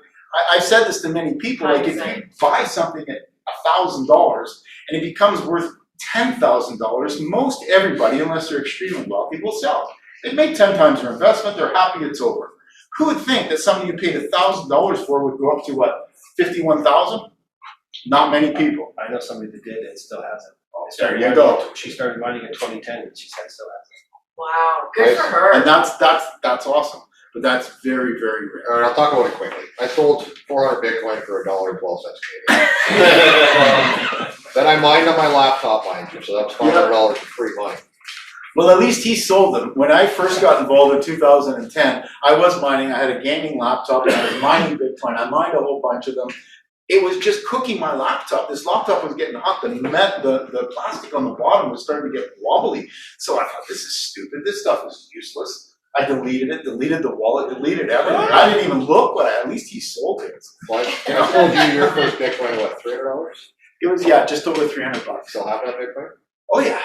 I've said this to many people. Like, if you buy something at $1,000 and it becomes worth $10,000, most everybody, unless they're extremely wealthy, will sell it. They make 10 times their investment. They're happy it's over. Who would think that something you paid $1,000 for would go up to what, 51,000? Not many people.
I know somebody that did and still has it.
There you go.
She started mining in 2010 and she said still has it.
Wow, good for her.
And that's awesome. But that's very, very rare.
All right, I'll talk about it quickly. I sold 400 Bitcoin for $1.12 Canadian. Then I mined on my laptop, mind you, so that's $500 for free money.
Well, at least he sold them. When I first got involved in 2010, I was mining. I had a gaming laptop and I was mining Bitcoin. I mined a whole bunch of them. It was just cooking my laptop. This laptop was getting hot. The plastic on the bottom was starting to get wobbly. So I thought, this is stupid. This stuff is useless. I deleted it, deleted the wallet, deleted everything. I didn't even look at least he sold it.
Well, I sold you your first Bitcoin, what, $300?
It was, yeah, just over $300.
Still have that Bitcoin?
Oh, yeah.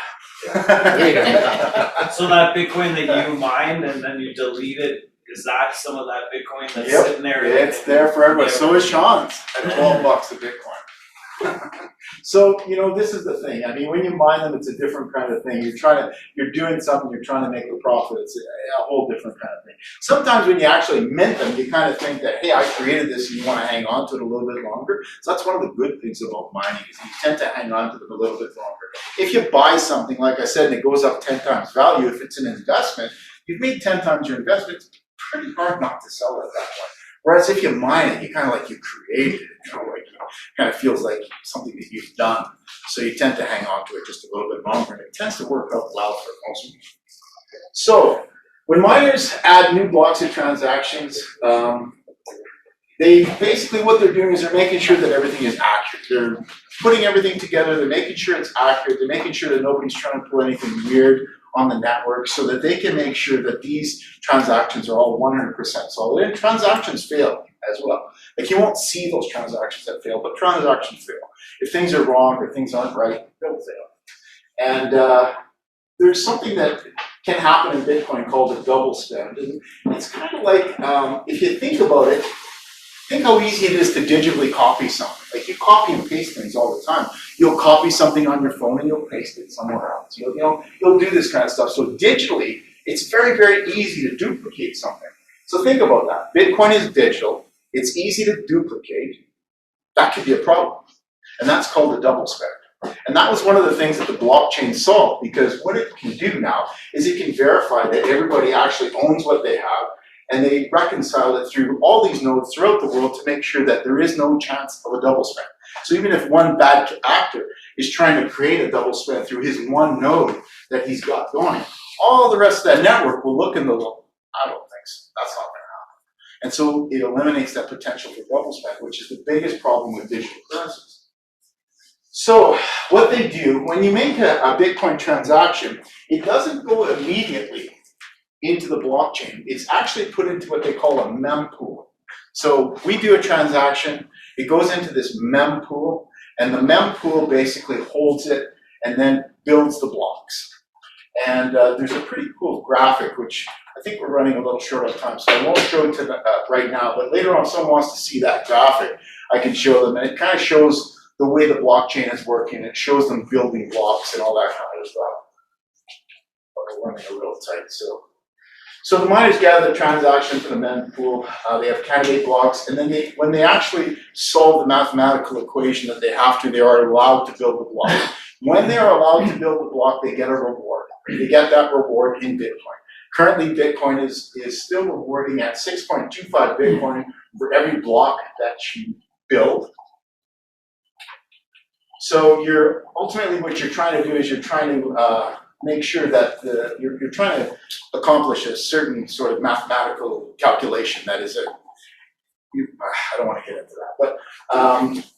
So that Bitcoin that you mined and then you delete it, is that some of that Bitcoin that's sitting there?
It's there for everybody. So is Sean's at $12 a Bitcoin. So, you know, this is the thing. I mean, when you mine them, it's a different kind of thing. You're doing something, you're trying to make a profit. It's a whole different kind of thing. Sometimes when you actually mint them, you kind of think that, hey, I created this and you want to hang on to it a little bit longer. So that's one of the good things about mining, is you tend to hang on to them a little bit longer. If you buy something, like I said, and it goes up 10 times value, if it's an investment, you've made 10 times your investment. It's pretty hard not to sell it at that point. Whereas if you mine it, you kind of like you created it, you know, like it kind of feels like something that you've done. So you tend to hang on to it just a little bit longer, and it tends to work out well for most people. So when miners add new blocks of transactions, they basically what they're doing is they're making sure that everything is accurate. They're putting everything together, they're making sure it's accurate, they're making sure that nobody's trying to put anything weird on the network so that they can make sure that these transactions are all 100% solid. And transactions fail as well. Like you won't see those transactions that fail, but transactions fail. If things are wrong or things aren't right, they'll fail. And there's something that can happen in Bitcoin called a double spend. And it's kind of like, if you think about it, think how easy it is to digitally copy something. Like you copy and paste things all the time. You'll copy something on your phone and you'll paste it somewhere else. You'll do this kind of stuff. So digitally, it's very, very easy to duplicate something. So think about that. Bitcoin is digital. It's easy to duplicate. That could be a problem. And that's called a double spend. And that was one of the things that the blockchain solved, because what it can do now is it can verify that everybody actually owns what they have, and they reconcile it through all these nodes throughout the world to make sure that there is no chance of a double spend. So even if one bad actor is trying to create a double spend through his one node that he's got going, all the rest of that network will look and they'll go, I don't think so. That's not going to happen. And so it eliminates that potential for double spend, which is the biggest problem with digital currencies. So what they do, when you make a Bitcoin transaction, it doesn't go immediately into the blockchain. It's actually put into what they call a mempool. So we do a transaction, it goes into this mempool, and the mempool basically holds it and then builds the blocks. And there's a pretty cool graphic, which I think we're running a little short on time, so I won't show it to right now, but later on if someone wants to see that graphic, I can show them, and it kind of shows the way the blockchain is working. It shows them building blocks and all that kind of stuff. But we're running a little tight, so the miners gather the transaction for the mempool. They have candidate blocks, and then when they actually solve the mathematical equation that they have to, they are allowed to build the block. When they are allowed to build the block, they get a reward. They get that reward in Bitcoin. Currently, Bitcoin is still rewarding at 6.25 Bitcoin for every block that you build. So ultimately what you're trying to do is you're trying to make sure that you're trying to accomplish a certain sort of mathematical calculation that is I don't want to get into that, but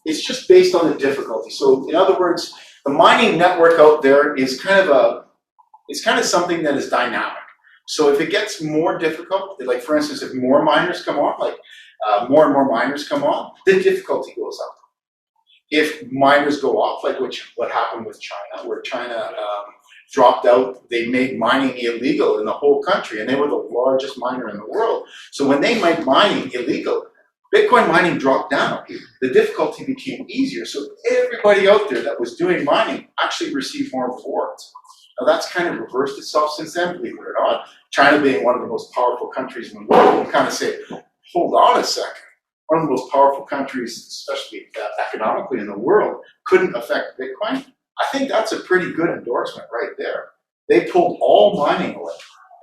it's just based on the difficulty. So in other words, the mining network out there is kind of something that is dynamic. So if it gets more difficult, like for instance, if more miners come on, like more and more miners come on, the difficulty goes up. If miners go off, like what happened with China, where China dropped out, they made mining illegal in the whole country, and they were the largest miner in the world. So when they made mining illegal, Bitcoin mining dropped down. The difficulty became easier, so everybody out there that was doing mining actually received more rewards. Now that's kind of reversed itself since then, believe it or not. China being one of the most powerful countries in the world, you kind of say, hold on a second. One of the most powerful countries, especially economically in the world, couldn't affect Bitcoin. I think that's a pretty good endorsement right there. They pulled all mining away,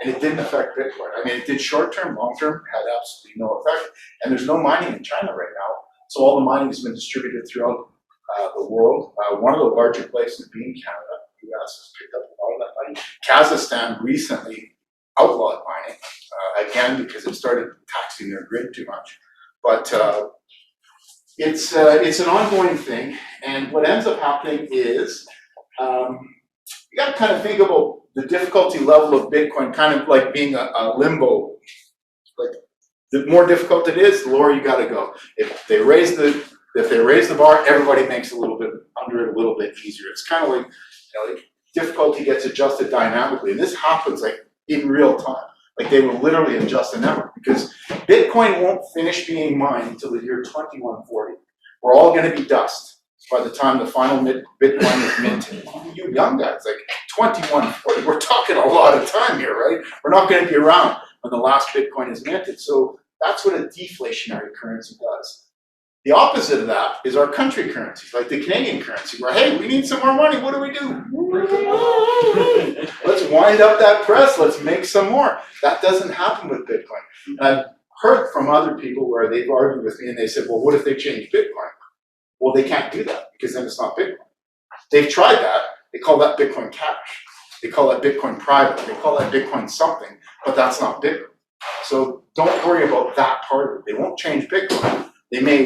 and it didn't affect Bitcoin. I mean, it did short-term, long-term, had absolutely no effect. And there's no mining in China right now, so all the mining has been distributed throughout the world. One of the larger places being Canada. The US has picked up a lot of that mining. Kazakhstan recently outlawed mining, again, because it started taxing their grid too much. But it's an ongoing thing, and what ends up happening is you got to kind of think about the difficulty level of Bitcoin, kind of like being a limbo. Like the more difficult it is, the lower you got to go. If they raise the bar, everybody makes a little bit under it a little bit easier. It's kind of like, like difficulty gets adjusted dynamically, and this happens like in real time. Like they will literally adjust the network, because Bitcoin won't finish being mined until the year 2140. We're all going to be dust by the time the final Bitcoin is minted. You young guys, like 2140, we're talking a lot of time here, right? We're not going to be around when the last Bitcoin is minted. So that's what a deflationary currency does. The opposite of that is our country currencies, like the Canadian currency, where, hey, we need some more money, what do we do? Let's wind up that press, let's make some more. That doesn't happen with Bitcoin. And I've heard from other people where they've argued with me and they said, well, what if they change Bitcoin? Well, they can't do that because then it's not Bitcoin. They've tried that. They call that Bitcoin Cash. They call that Bitcoin Private. They call that Bitcoin something, but that's not Bitcoin. So don't worry about that part of it. They won't change Bitcoin. They may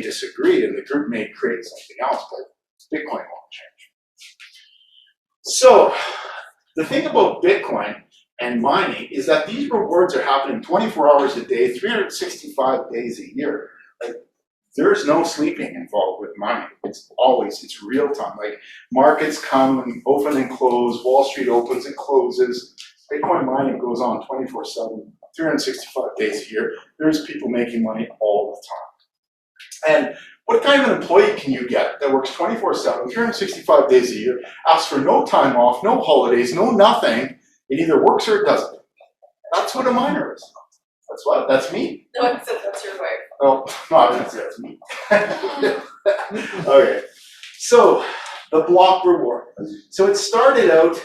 disagree and the group may create something else, but Bitcoin won't change. So the thing about Bitcoin and mining is that these rewards are happening 24 hours a day, 365 days a year. Like, there's no sleeping involved with mining. It's real time. Like, markets come and open and close, Wall Street opens and closes. Bitcoin mining goes on 24/7, 365 days a year. There's people making money all the time. And what kind of an employee can you get that works 24/7, 365 days a year, asks for no time off, no holidays, no nothing? It either works or it doesn't. That's what a miner is. That's me.
No, except that's your wife.
Oh, no, I didn't say that's me. Okay, so the block reward. So it started out,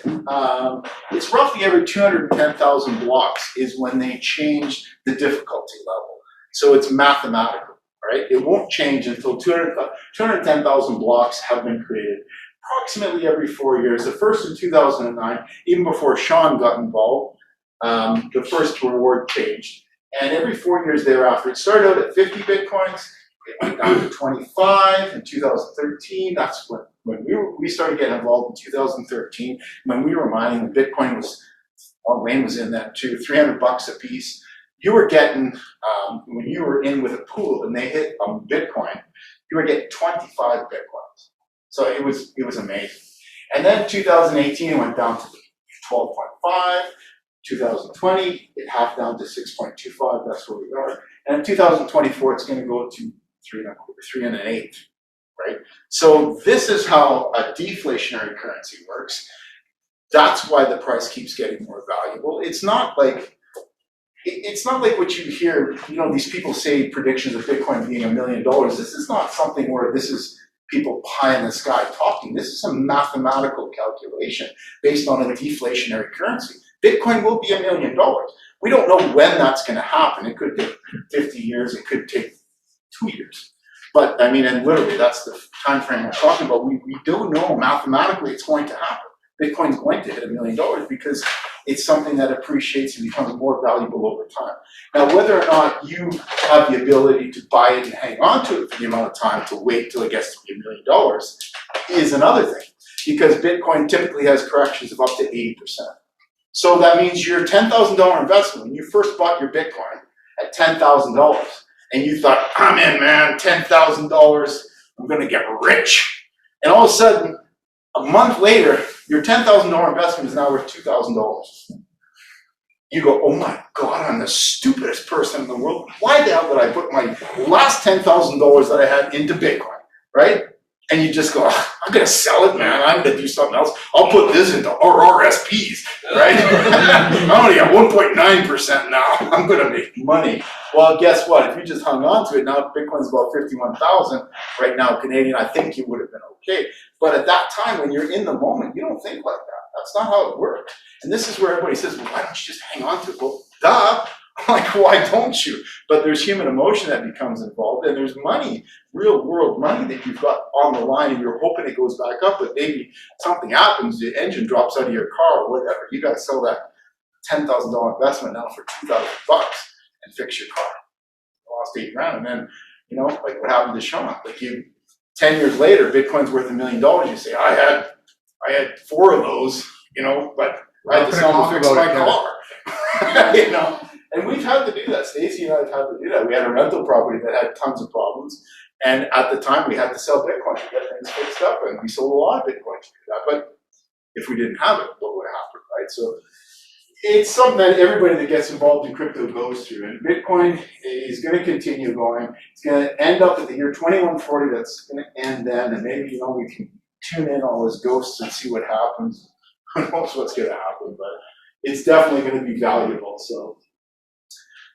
it's roughly every 210,000 blocks is when they changed the difficulty level. So it's mathematical, right? It won't change until 210,000 blocks have been created. Approximately every 4 years. The first in 2009, even before Sean got involved, the first reward changed. And every 4 years thereafter, it started out at 50 Bitcoins, it went down to 25 in 2013. That's when we started getting involved in 2013. When we were mining, Bitcoin was, well, Wayne was in that too, $300 a piece. You were getting, when you were in with a pool and they hit Bitcoin, you were getting 25 Bitcoins. So it was amazing. And then 2018, it went down to 12.5. 2020, it halved down to 6.25. That's where we are. And in 2024, it's going to go to 3 1/8, right? So this is how a deflationary currency works. That's why the price keeps getting more valuable. It's not like what you hear. You know, these people say predictions of Bitcoin being $1 million. This is not something where this is people pie in the sky talking. This is a mathematical calculation based on a deflationary currency. Bitcoin will be $1 million. We don't know when that's going to happen. It could take 50 years. It could take 2 years. But I mean, and literally, that's the time frame we're talking about. We do know mathematically it's going to happen. Bitcoin's going to hit $1 million because it's something that appreciates and becomes more valuable over time. Now, whether or not you have the ability to buy it and hang on to it for the amount of time to wait till it gets to be $1 million is another thing, because Bitcoin typically has corrections of up to 80%. So that means your $10,000 investment, when you first bought your Bitcoin at $10,000, and you thought, I'm in, man, $10,000, I'm gonna get rich. And all of a sudden, a month later, your $10,000 investment is now worth $2,000. You go, oh my God, I'm the stupidest person in the world. Why the hell did I put my last $10,000 that I had into Bitcoin, right? And you just go, I'm gonna sell it, man. I'm gonna do something else. I'll put this into RRSPs, right? I'm only at 1.9% now. I'm gonna make money. Well, guess what? If you just hung on to it, now Bitcoin's about 51,000 right now, Canadian. I think you would have been okay. But at that time, when you're in the moment, you don't think like that. That's not how it works. And this is where everybody says, well, why don't you just hang on to it? Well, duh. Like, why don't you? But there's human emotion that becomes involved, and there's money, real world money that you've got on the line, and you're hoping it goes back up, but maybe something happens, the engine drops out of your car or whatever. You got to sell that $10,000 investment now for $2,000 and fix your car. You lost $8,000, and then, you know, like what happened to Sean? Like 10 years later, Bitcoin's worth $1 million. You say, I had 4 of those, you know, but I had to sell them to fix my car. You know. And we've had to do that. Stacey and I have had to do that. We had a rental property that had tons of problems. And at the time, we had to sell Bitcoin to get things fixed up. And we sold a lot of Bitcoin to do that. But if we didn't have it, what would happen, right? So it's something that everybody that gets involved in crypto goes through. And Bitcoin is going to continue going. It's going to end up at the year 2140. That's going to end then. And maybe, you know, we can tune in all as ghosts and see what happens. Who knows what's going to happen. But it's definitely going to be valuable.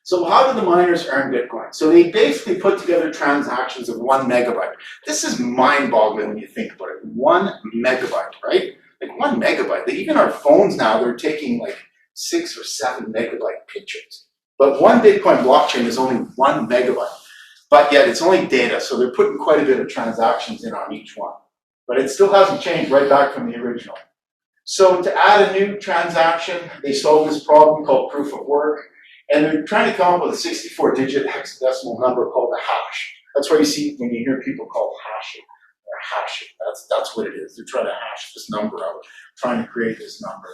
So how do the miners earn Bitcoin? So they basically put together transactions of 1 megabyte. This is mind-boggling when you think about it. 1 megabyte, right? Like 1 megabyte. Even our phones now, they're taking like 6 or 7 megabyte pictures. But one Bitcoin blockchain is only 1 megabyte, but yet it's only data, so they're putting quite a bit of transactions in on each one. But it still hasn't changed right back from the original. So to add a new transaction, they solved this problem called proof of work, and they're trying to come up with a 64-digit hexadecimal number called a hash. That's why you see when you hear people call hashing, they're hashing. That's what it is. They're trying to hash this number out, trying to create this number.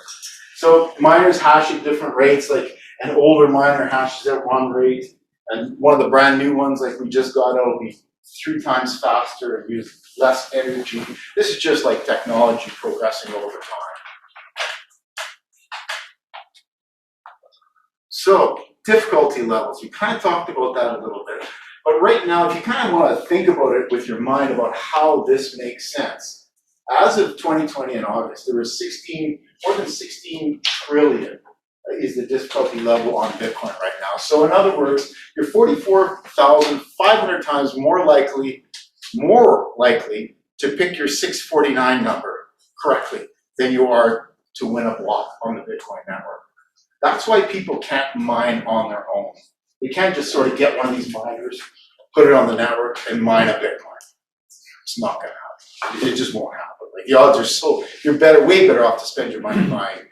So miners hash at different rates, like an older miner hashes at one rate, and one of the brand new ones like we just got out will be 3 times faster and use less energy. This is just like technology progressing over time. So, difficulty levels, we kind of talked about that a little bit. But right now, if you kind of want to think about it with your mind about how this makes sense, as of 2020 in August, there were more than 16 trillion is the difficulty level on Bitcoin right now. So in other words, you're 44,500 times more likely to pick your 649 number correctly than you are to win a block on the Bitcoin network. That's why people can't mine on their own. They can't just sort of get one of these miners, put it on the network, and mine a Bitcoin. It's not going to happen. It just won't happen. Like the odds are so, you're way better off to spend your money buying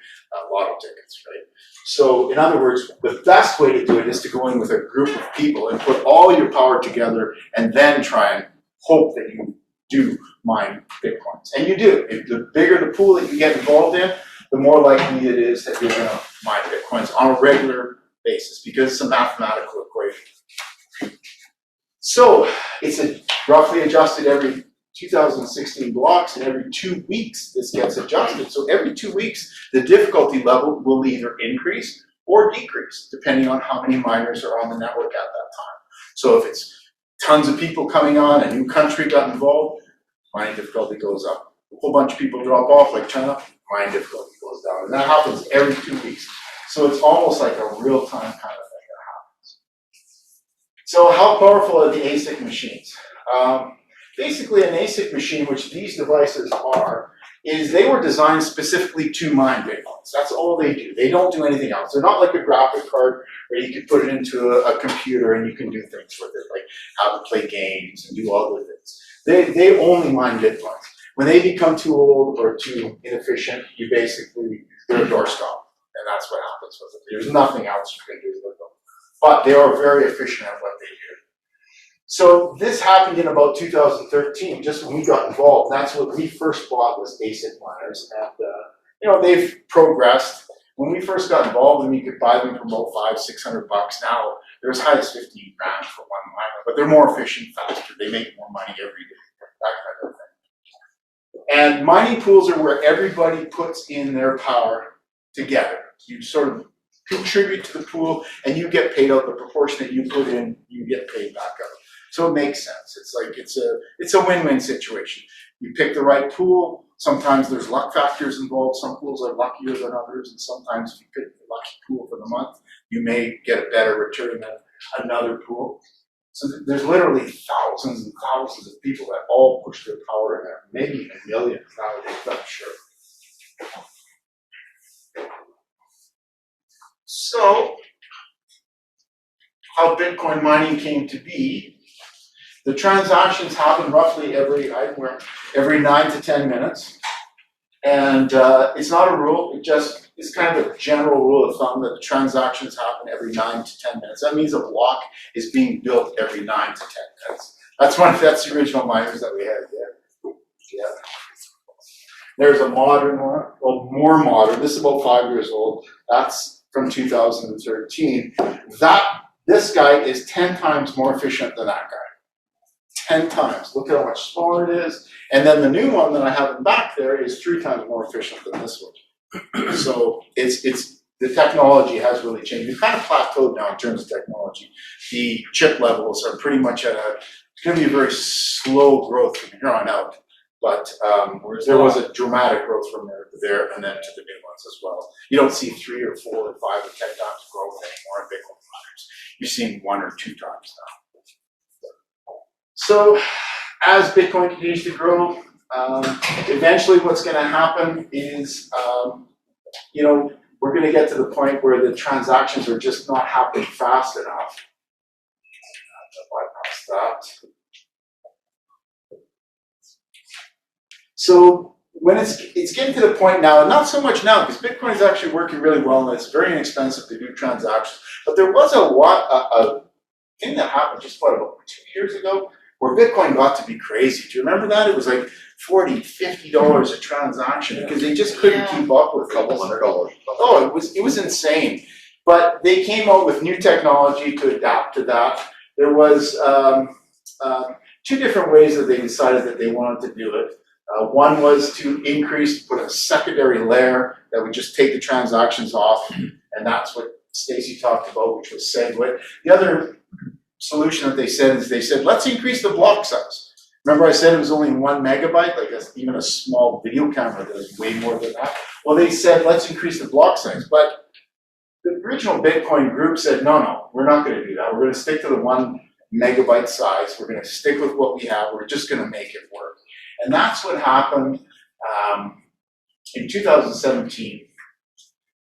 lotto tickets, right? So in other words, the best way to do it is to go in with a group of people and put all your power together and then try and hope that you do mine Bitcoins. And you do. If the bigger the pool that you get involved in, the more likely it is that you're going to mine Bitcoins on a regular basis because it's a mathematical equation. So it's roughly adjusted every 2016 blocks, and every 2 weeks this gets adjusted. So every 2 weeks, the difficulty level will either increase or decrease, depending on how many miners are on the network at that time. So if it's tons of people coming on, a new country got involved, mining difficulty goes up. A whole bunch of people drop off, like China, mining difficulty goes down. And that happens every 2 weeks. So it's almost like a real-time kind of thing that happens. So how powerful are the ASIC machines? Basically, an ASIC machine, which these devices are, is they were designed specifically to mine Bitcoins. That's all they do. They don't do anything else. They're not like a graphic card where you can put it into a computer and you can do things with it, like how to play games and do other things. They only mine Bitcoins. When they become too old or too inefficient, they're a doorstop. And that's what happens with it. There's nothing else you can do with them. But they are very efficient at what they do. So this happened in about 2013, just when we got involved. That's what we first bought was ASIC miners, and they've progressed. When we first got involved, you could buy them for about $500-600. Now they're as high as 15 grand for one miner, but they're more efficient, faster. They make more money every day, that kind of thing. And mining pools are where everybody puts in their power together. You sort of contribute to the pool, and you get paid out the proportion that you put in. You get paid back out. So it makes sense. It's like it's a win-win situation. You pick the right pool. Sometimes there's luck factors involved. Some pools are luckier than others, and sometimes if you pick the lucky pool for the month, you may get a better return than another pool. So there's literally thousands and thousands of people that all push their power in there, maybe even millions nowadays, I'm sure. So, how Bitcoin mining came to be. The transactions happen roughly every 9 to 10 minutes. And it's not a rule, it's kind of a general rule of thumb that the transactions happen every 9 to 10 minutes. That means a block is being built every 9 to 10 minutes. That's the original miners that we had there. Yeah. There's a modern one, well, more modern, this is about 5 years old. That's from 2013. This guy is 10 times more efficient than that guy. 10 times. Look at how much smaller it is. And then the new one that I have in back there is 3 times more efficient than this one. So the technology has really changed. We've kind of plateaued now in terms of technology. The chip levels are pretty much it's going to be a very slow growth from here on out. But there was a dramatic growth from there and then to the new ones as well. You don't see 3 or 4 or 5 or 10 times growth anymore in Bitcoin miners. You're seeing 1 or 2 times now. So as Bitcoin continues to grow, we're gonna get to the point where the transactions are just not happening fast enough. Bypass that. So when it's getting to the point now, and not so much now, because Bitcoin is actually working really well and it's very inexpensive to do transactions. But there was a thing that happened just about 2 years ago where Bitcoin got to be crazy. Do you remember that? It was like $40, $50 a transaction because they just couldn't keep up with it.
$200.
Oh, it was insane. But they came out with new technology to adapt to that. There was 2 different ways that they decided that they wanted to do it. One was to put a secondary layer that would just take the transactions off, and that's what Stacy talked about, which was SegWit. The other solution that they said, let's increase the block size. Remember I said it was only 1 megabyte, like even a small video camera does way more than that. Well, they said, let's increase the block size. But the original Bitcoin group said, no, we're not going to do that. We're going to stick to the 1 megabyte size. We're going to stick with what we have. We're just going to make it work. And that's what happened in 2017.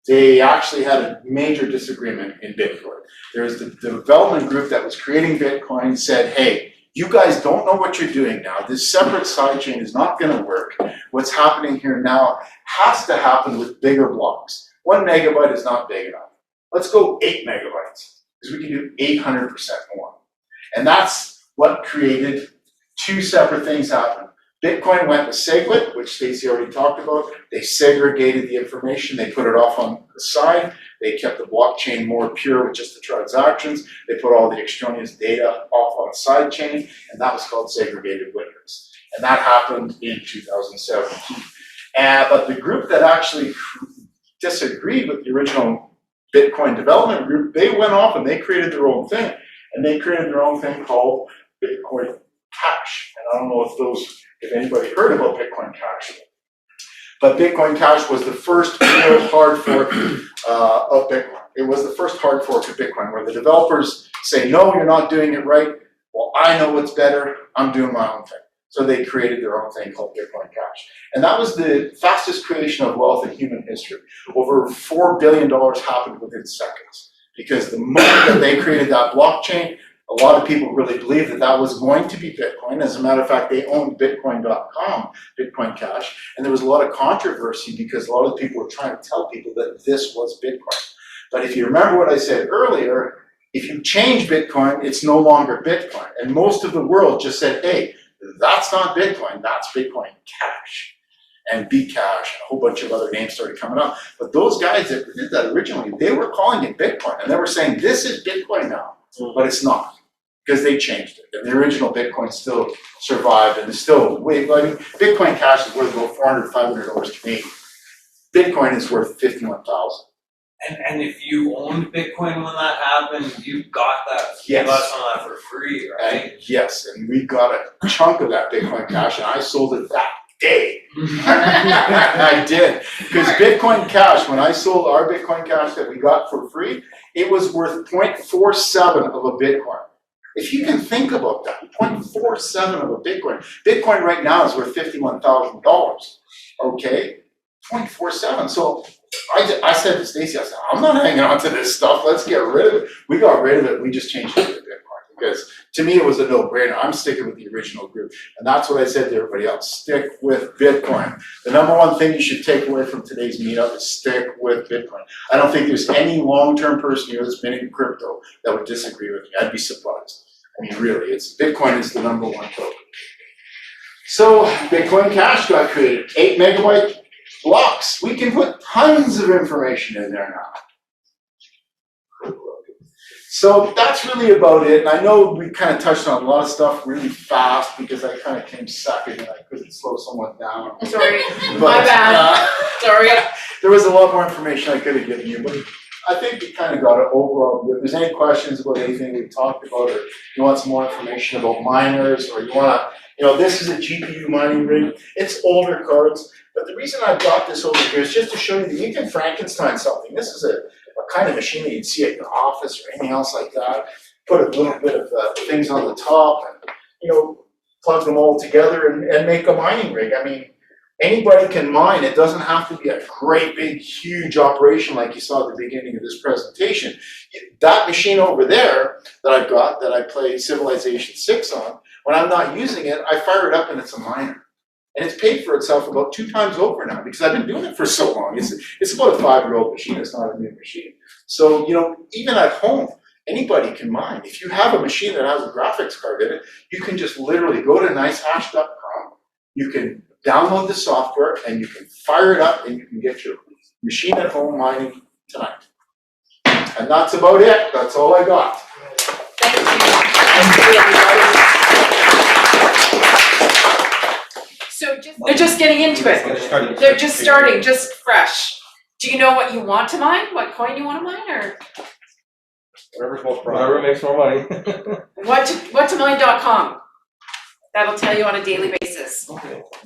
They actually had a major disagreement in Bitcoin. There was the development group that was creating Bitcoin said, hey, you guys don't know what you're doing now. This separate sidechain is not going to work. What's happening here now has to happen with bigger blocks. 1 megabyte is not big enough. Let's go 8 megabytes because we can do 800% more. And that's what created 2 separate things happen. Bitcoin went with SegWit, which Stacey already talked about. They segregated the information. They put it off on the side. They kept the blockchain more pure with just the transactions. They put all the extraneous data off on a side chain, and that was called segregated witness. And that happened in 2017. But the group that actually disagreed with the original Bitcoin development group, they went off and they created their own thing. And they created their own thing called Bitcoin Cash. And I don't know if anybody heard about Bitcoin Cash. But Bitcoin Cash was the first real hard fork of Bitcoin. It was the first hard fork of Bitcoin where the developers say, no, you're not doing it right. Well, I know what's better. I'm doing my own thing. So they created their own thing called Bitcoin Cash. And that was the fastest creation of wealth in human history. Over $4 billion happened within seconds. Because the moment that they created that blockchain, a lot of people really believed that that was going to be Bitcoin. As a matter of fact, they owned Bitcoin.com, Bitcoin Cash, and there was a lot of controversy because a lot of people were trying to tell people that this was Bitcoin. But if you remember what I said earlier, if you change Bitcoin, it's no longer Bitcoin. And most of the world just said, hey, that's not Bitcoin, that's Bitcoin Cash. And Bcash, and a whole bunch of other names started coming up. But those guys that did that originally, they were calling it Bitcoin, and they were saying, this is Bitcoin now, but it's not. Because they changed it. And the original Bitcoin still survived and is still Bitcoin Cash is worth about $400, $500 Canadian. Bitcoin is worth $51,000.
And if you owned Bitcoin when that happened, you got that.
Yes.
You got some of that for free, right?
And yes, and we got a chunk of that Bitcoin Cash, and I sold it that day. I did. Because Bitcoin Cash, when I sold our Bitcoin Cash that we got for free, it was worth 0.47 of a Bitcoin. If you can think about that, 0.47 of a Bitcoin. Bitcoin right now is worth $51,000. Okay? 0.47. So I said to Stacey, I said, I'm not hanging on to this stuff. Let's get rid of it. We got rid of it. We just changed it to Bitcoin. Because to me, it was a no-brainer. I'm sticking with the original group. And that's what I said to everybody else. Stick with Bitcoin. The number one thing you should take away from today's meetup is stick with Bitcoin. I don't think there's any long-term person here that's been in crypto that would disagree with me. I'd be surprised. I mean, really, Bitcoin is the number one token. So Bitcoin Cash got created. 8 megabyte blocks. We can put tons of information in there now. So that's really about it. And I know we kind of touched on a lot of stuff really fast because I kind of came second and I couldn't slow someone down.
Sorry, my bad. Sorry.
There was a lot more information I could have given you, but I think we kind of got it overall. If there's any questions about anything we talked about, or you want some more information about miners, or you want to, this is a GPU mining rig. It's older cards, but the reason I brought this over here is just to show you that you can Frankenstein something. This is a kind of machine that you'd see at your office or anything else like that. Put a little bit of things on the top and, plug them all together and make a mining rig. I mean, Anybody can mine. It doesn't have to be a great big huge operation like you saw at the beginning of this presentation. That machine over there that I've got, that I play Civilization 6 on, when I'm not using it, I fire it up and it's a miner. And it's paid for itself about 2 times over now because I've been doing it for so long. It's about a 5-year-old machine, it's not a new machine. So, you know, even at home, anybody can mine. If you have a machine that has a graphics card in it, you can just literally go to nicehash.com, you can download the software and you can fire it up and you can get your machine at home mining tonight. And that's about it. That's all I got.
Thank you, everybody. So they're just getting into it. They're just starting, just fresh. Do you know what you want to mine? What coin you want to mine, or
Whatever's most
Whatever
profitable.
makes more money.
whattomine.com? That'll tell you on a daily basis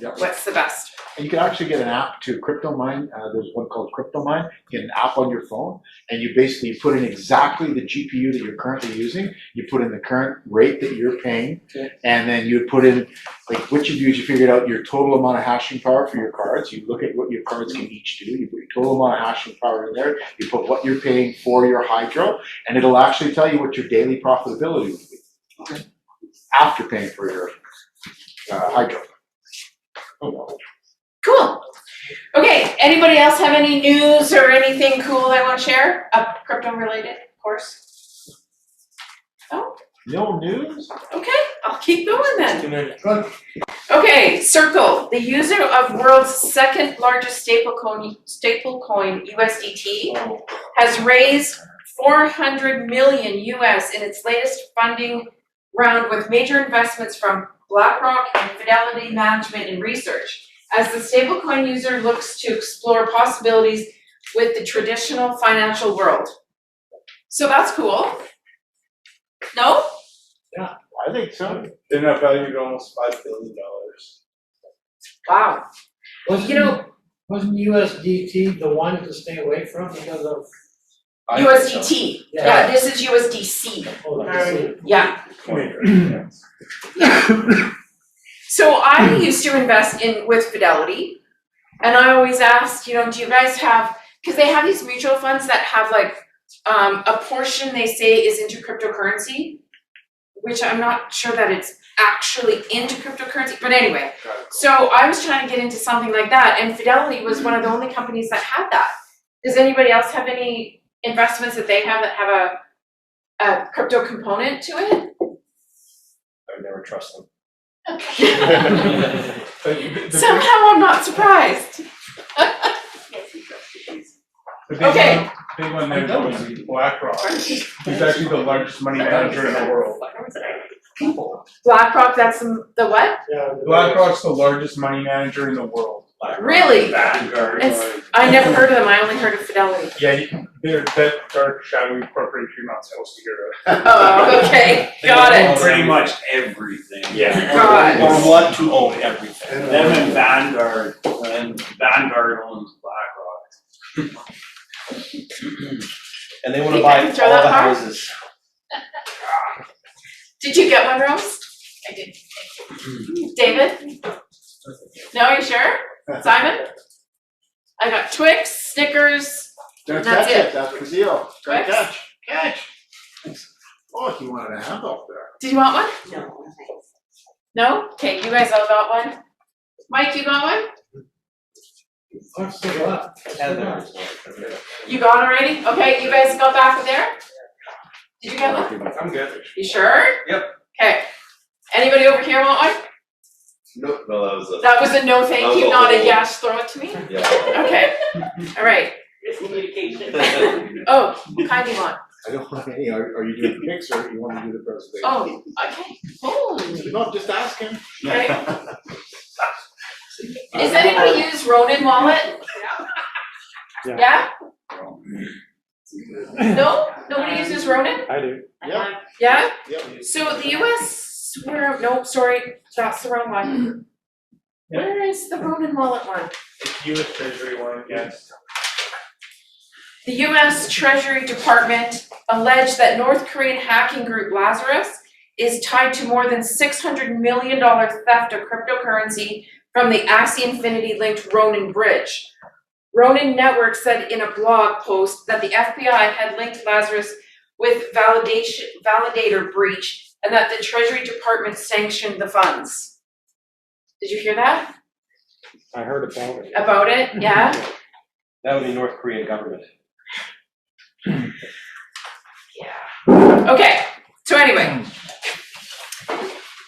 Yep.
what's the best.
And you can actually get an app to CryptoMine. There's one called CryptoMine. You get an app on your phone, and you basically put in exactly the GPU that you're currently using. You put in the current rate that you're paying, and then you put in, like what you do is you figured out your total amount of hashing power for your cards. You look at what your cards can each do. You put your total amount of hashing power in there. You put what you're paying for your hydro, and it'll actually tell you what your daily profitability will be after paying for your hydro.
Cool. Okay, anybody else have any news or anything cool they want to share? Crypto related, of course. Oh,
No news?
okay, I'll keep going then.
2 minutes.
Okay, Circle, the user of world's second largest stablecoin USDT, has raised $400 million US in its latest funding round with major investments from BlackRock and Fidelity Management and Research, as the stablecoin user looks to explore possibilities with the traditional financial world. So that's cool. No?
I think so.
Didn't that value to almost $5 billion?
Wow.
Wasn't USDT the one to stay away from because of?
USDT. Yeah, this is USDC. Yeah. So I used to invest with Fidelity, and I always asked, do you guys have, because they have these mutual funds that have like a portion they say is into cryptocurrency, which I'm not sure that it's actually into cryptocurrency, but anyway. So I was trying to get into something like that, and Fidelity was one of the only companies that had that. Does anybody else have any investments that they have that have a crypto component to it?
I would never trust them.
Somehow I'm not surprised. Okay.
Big one there was BlackRock. He's actually the largest money manager in the world.
BlackRock, that's the what?
BlackRock's the largest money manager in the world.
Really?
Vanguard.
I never heard of them, I only heard of Fidelity.
Yeah, they're that dark, shadowy corporation you're not supposed to hear of.
Oh, okay, got it.
Pretty much everything.
Yeah.
God.
Or want to own everything. Them and Vanguard owns BlackRock. And they wanna
Think I
buy
can
all
throw that
the
far?
houses.
Did you get one, Rose?
I did.
David? No, you sure? Simon? I got Twix, Snickers,
Gotta
That's
catch
it.
it, that's the deal. Gotta
Twix?
catch. Oh, he wanted a handoff there.
Did you want one? No? Okay, you guys all got one? Mike, you got one?
What's the what?
You got already? Okay, you guys got back there? Did you get one?
I'm good.
You sure?
Yep.
Okay. Anybody over here want one?
No, that was a.
That was a no thank
That
you,
was a
not a
whole-
yes, throw it to me?
Yeah.
Okay, all right. Oh, what kind do you want?
I don't want any, are you doing pics or you want to do the presentation?
Oh, okay, cool.
No, just asking.
Okay. Does anybody use Ronin wallet? Yeah? No? Nobody uses Ronin?
I do.
Yeah.
Yeah?
Yep.
So the US, that's the wrong one. Where is the Ronin wallet one?
It's US Treasury one, yes.
The US Treasury Department alleged that North Korean hacking group Lazarus is tied to more than $600 million theft of cryptocurrency from the Axie Infinity linked Ronin bridge. Ronin Network said in a blog post that the FBI had linked Lazarus with validator breach and that the Treasury Department sanctioned the funds. Did you hear that?
I heard about it.
About it, yeah?
That would be North Korean government.
Yeah. Okay, so anyway.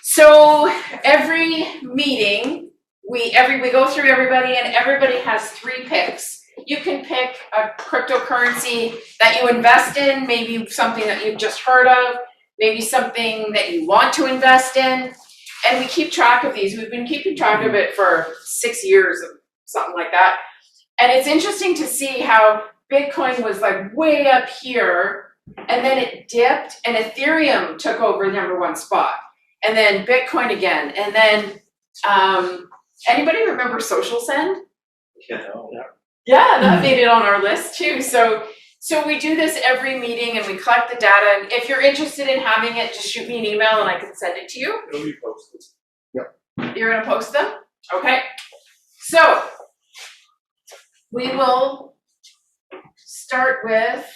So every meeting, we go through everybody and everybody has 3 picks. You can pick a cryptocurrency that you invest in, maybe something that you've just heard of, maybe something that you want to invest in. And we keep track of these. We've been keeping track of it for 6 years or something like that. And it's interesting to see how Bitcoin was like way up here and then it dipped and Ethereum took over the #1 spot. And then Bitcoin again. And then, anybody remember Social Send?
Yeah.
Yeah, that made it on our list too. So we do this every meeting and we collect the data. And if you're interested in having it, just shoot me an email and I can send it to you.
It'll be posted.
You're gonna post them? Okay. So we will start with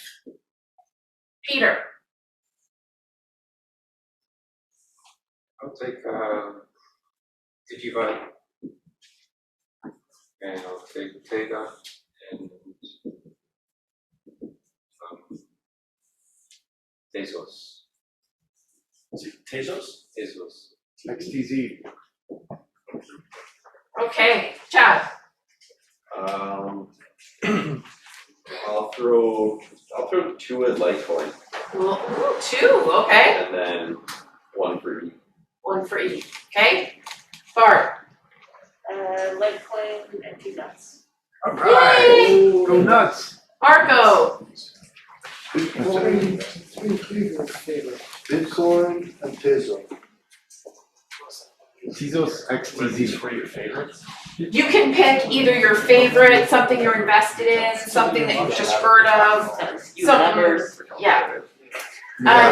Peter.
I'll take Digibyte. And I'll take Tega and Tezos.
Tezos?
Tezos.
XTZ.
Okay, Chad.
I'll throw 2 at Litecoin
Ooh, 2, okay.
and then 1 for each.
1 for each. Okay. Bart.
Litecoin and 2 nuts.
All right.
Yay!
Go nuts.
Marco.
Bitcoin and Tezos.
Tezos XTZ.
For your favorites?
You can pick either your favorite, something you're invested in, something that you've just heard of, something, yeah.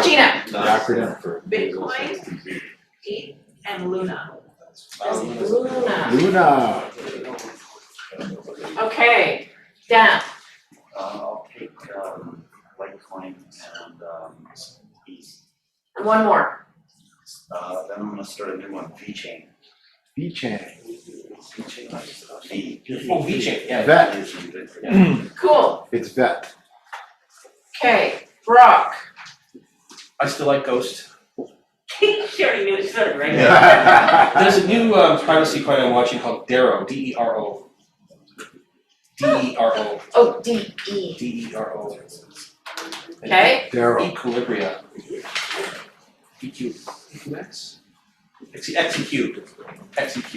Gina.
The acronym for
Bitcoin, ETH, and Luna.
Luna.
Luna.
Okay, Dan.
I'll take Litecoin and ETH.
And 1 more.
Then I'm gonna start a new one, VeChain.
VeChain.
Oh, VeChain, yeah.
Vet.
Cool.
It's Vet.
Okay, Brock.
I still like Ghost.
She already knew it started, right?
There's a new privacy coin I'm watching called Dero, D-E-R-O. D-E-R-O.
Oh, D-E.
D-E-R-O.
Okay.
Dero.
Equilibria. EQX? XEQ. XEQ.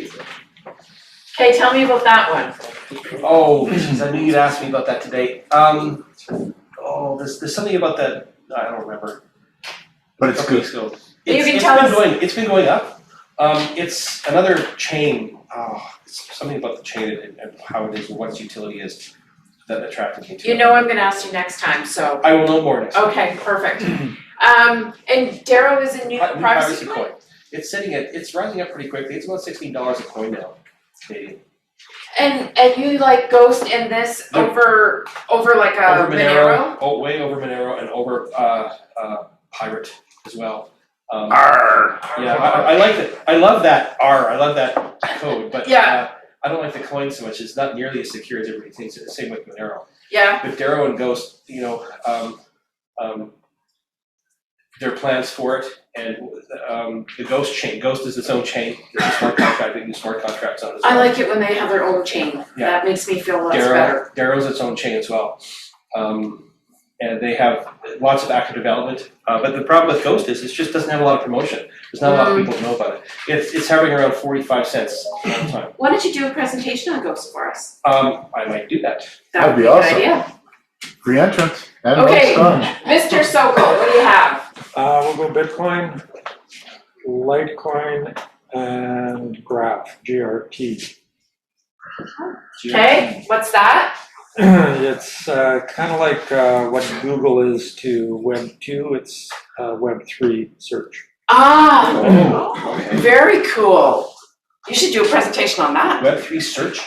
Okay, tell me about that one.
Oh, geez, I knew you'd ask me about that today. There's something about that, I don't remember.
But it's good.
So
You can tell us.
It's been going up. It's another chain. It's something about the chain and how it is and what its utility is that attracted me to it.
You know I'm gonna ask you next time, so.
I will know more next time.
Okay, perfect. And Darrow is a new privacy coin?
It's rising up pretty quickly. It's about $16 a coin now, Canadian.
And you like Ghost in this over like a
Over
Monero?
Oh, way over Monero and over Pirate as well.
R.
Yeah, I like it. I love that R. I love that code, but
Yeah.
I don't like the coin so much. It's not nearly as secure as everybody thinks. It's the same with Monero.
Yeah.
With Darrow and Ghost, there are plans for it, and the Ghost chain. Ghost is its own chain. It's a smart contract. They use smart contracts on it as well.
I like it when they have their own chain.
Yeah.
That makes me feel less better.
Darrow's its own chain as well. And they have lots of active development. But the problem with Ghost is it just doesn't have a lot of promotion. There's not a lot of people who know about it. It's hovering around 45 cents all the time.
Why don't you do a presentation on Ghost for us?
I might do that.
That would be
That'd be
a good
awesome.
idea.
Free entrance. And
Okay,
no
Mr. Sokol, what do you have?
We'll go Bitcoin, Litecoin, and Graph, GRT.
Okay, what's that?
It's kind of like what Google is to Web 2, it's Web 3 search.
Ah, very cool. You should do a presentation on that.
Web3 search?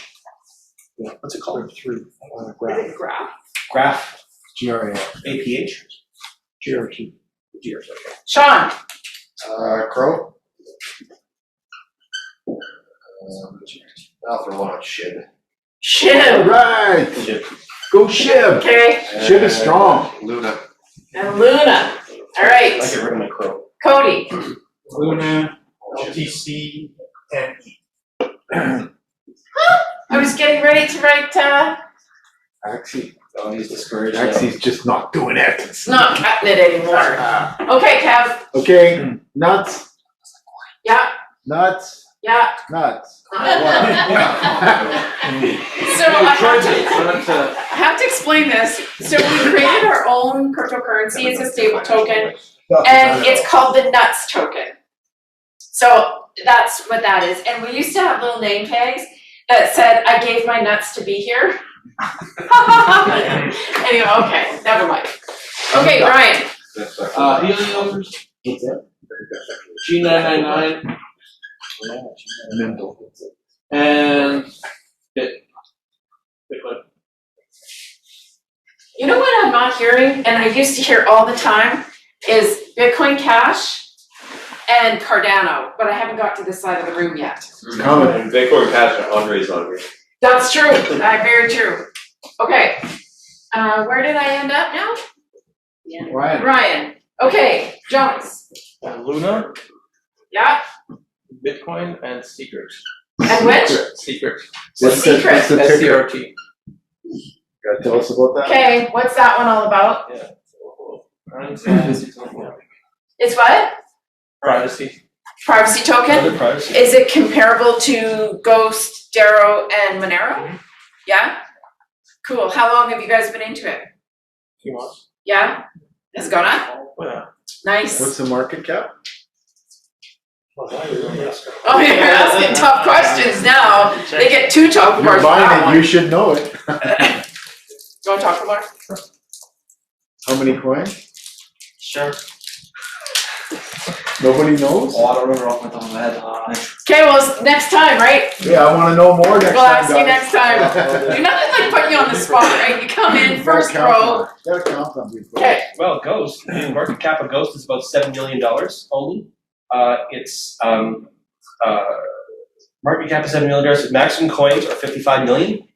What's it called?
Web3,
Is it graph?
Graph,
GRA.
APH?
GRT.
GRT, okay.
Sean,
Crow? I'll throw one on Shib.
Shiv,
Right, go Shib.
okay,
Shib is strong.
Luna.
and Luna. All
I
right,
get rid of my crow.
Cody.
Luna, LTC, and
I was getting ready to write,
Axie.
Oh, he's discouraged.
Axie's just not doing it.
it's not cutting it anymore. Okay, Kev,
Okay, nuts,
yeah,
nuts,
yeah.
nuts.
So I have to explain this. So we created our own cryptocurrency. It's a stable token, and it's called the Nuts token. So that's what that is. And we used to have little name tags that said, "I gave my nuts to be here." Anyway, okay, never mind. Okay, Ryan.
Helium, G999, and Bitcoin.
You know what I'm not hearing, and I used to hear all the time, is Bitcoin Cash and Cardano, but I haven't got to this side of the room yet.
Coming.
Bitcoin Cash and Andre's on here.
That's true, very true. Okay, where did I end up now?
Ryan.
Ryan, okay, Jonas,
Luna,
yeah,
Bitcoin, and Secret.
and which?
Secret.
What's the ticker?
SCRT.
Gotta tell us about that.
Okay, what's that one all about?
Yeah.
It's what?
Privacy.
Privacy token?
Other privacy.
Is it comparable to Ghost, Darrow, and Monero? Yeah? Cool, how long have you guys been into it?
2 months.
Yeah? Has it gone up?
Yeah.
Nice.
What's the market cap?
Oh, you're asking tough questions now. They get too tough
You're
for that
buying it,
one.
you should know it.
You wanna talk about it?
How many coins?
Sure.
Nobody knows?
Oh, I don't remember off my top of my head.
Okay, well, it's next time, right?
Yeah, I wanna know more next time,
We'll ask you
guys.
next time. You're not like putting you on the spot, right? You come in first row.
Gotta count on people.
Okay,
Well, Ghost, the market cap of Ghost is about $7 million only. It's market cap is $7 million. Maximum coins are 55 million.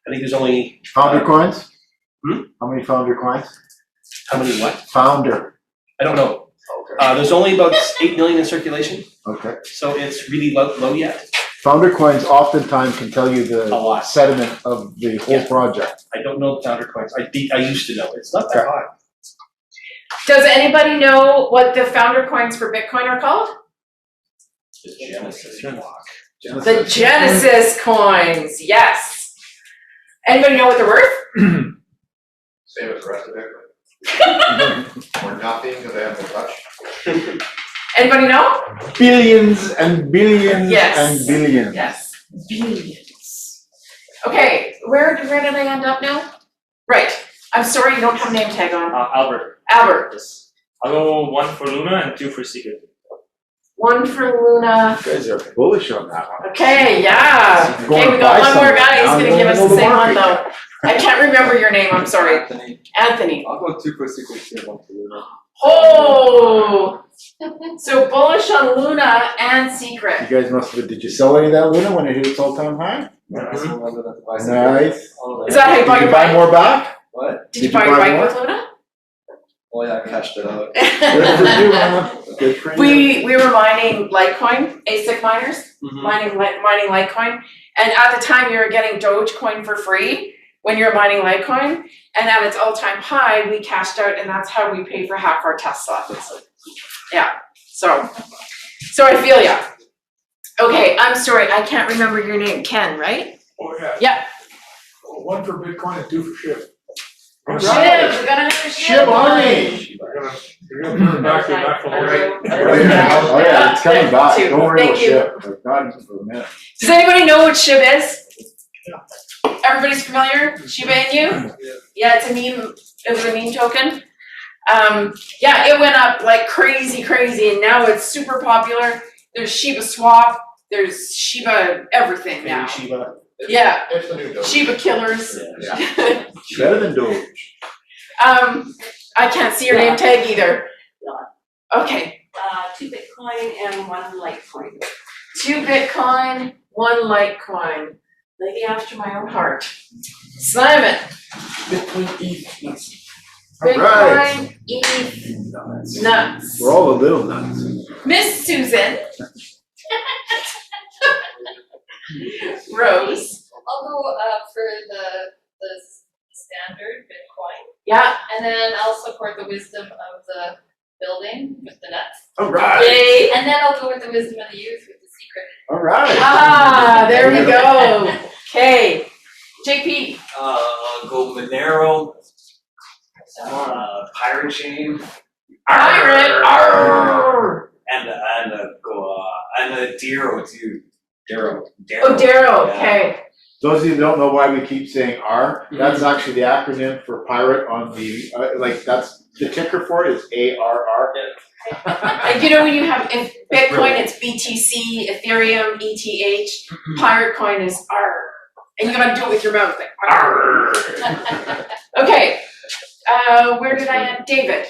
I think there's only
Founder coins?
Hmm?
How many founder coins?
how many what?
Founder.
I don't know.
Okay.
There's only about 8 million in circulation,
Okay.
so it's really low yet.
Founder coins oftentimes can tell you
A
the
lot.
sediment of the whole
Yeah.
project.
I don't know the founder coins. I used to know. It's not that
Okay.
high.
does anybody know what the founder coins for Bitcoin are called?
The Genesis block.
The Genesis coins, yes. Anybody know what they're worth?
Same as the rest of Bitcoin. Or nothing, because they have no touch.
Anybody know?
Billions and billions
Yes.
and billions.
Yes. Billions. Okay, where did I end up now? Right, I'm sorry you don't have a name tag on.
Albert.
Albert,
Yes. I'll go 1 for Luna and 2 for Secret.
1 for Luna.
You guys are bullish on that one.
Okay, yeah.
If you
Okay,
wanna
we got
buy
one more
some
guy, he's
now,
gonna
you
give us
know
the
the
same one
market.
though. I can't remember your name, I'm sorry.
Anthony.
Anthony.
I'll go 2 for Secret and 1 for Luna.
Oh! So bullish on Luna and Secret.
You guys must have, did you sell any of that Luna when it hit its all-time high? Nice.
Is that how you bought
Did
your
you buy
bike?
more back?
What?
Did you buy your
buy
bike
more?
with Luna?
Oh yeah, I cashed it out.
Good for you, Anna. Good for you.
We were mining Litecoin, ASIC miners, mining Litecoin, and at the time you were getting Dogecoin for free when you're mining Litecoin, and at its all-time high, we cashed out, and that's how we paid for half our Tesla. Yeah, so I feel ya. Okay, I'm sorry, I can't remember your name, Ken, right?
Oh, yeah.
Yeah.
1 for Bitcoin and 2 for Shiv.
Shib, we're gonna have a
Shib Army.
You're gonna turn back to
Oh yeah, it's coming back. Don't worry about Shib. Like, not even for a minute.
Does anybody know what Shib is? Everybody's familiar? Shiba Inu? Yeah, it's a meme. It was a meme token. Yeah, it went up like crazy, and now it's super popular. There's Shiba Swap. There's Shiba everything now.
Shiba.
Yeah,
It's the new Doge.
Shiba killers.
Better than Doge.
I can't see your name tag either. Okay,
2 Bitcoin and 1 Litecoin.
2 Bitcoin, 1 Litecoin. Lady after my own heart. Simon.
Bitcoin ETH nuts.
Bitcoin, ETH, nuts.
We're all a little nuts.
Miss Susan. Rose.
I'll go for the standard Bitcoin.
Yeah.
And then I'll support the wisdom of the building with the nuts.
All right.
Yay.
And then I'll go with the wisdom of the youth with the secret.
All right.
Ah, there we go. Okay. JP.
Go Monero, Pirate Chain,
Pirate. Arr.
and go and a Dero too. Dero.
Oh, Darrow. Okay.
Those of you who don't know why we keep saying R, that's actually the acronym for pirate on the, that's, the ticker for it is ARR.
And you know when you have in Bitcoin, it's BTC, Ethereum, ETH. Pirate coin is R. And you gotta do it with your mouth, like R. Okay. Where did I end? David.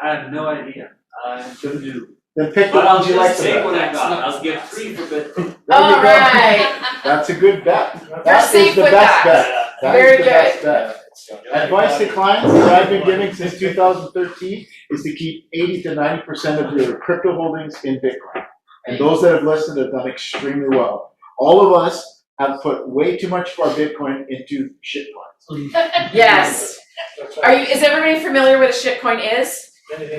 I have no idea. I'm gonna do.
Then pick the
But I'll
ones you like
just
the
take what I
best.
got. I'll give 3 for Bitcoin.
There you
All
go.
right.
That's a good bet.
You're
That is
safe
the
with
best
that.
bet. That
Very
is the best bet. Advice to clients that I've been giving since 2013 is to keep 80 to 90% of your crypto holdings in Bitcoin. And those that have listened have done extremely well. All of us have put way too much of our Bitcoin into shitcoins.
Yes. Is everybody familiar what a shitcoin is?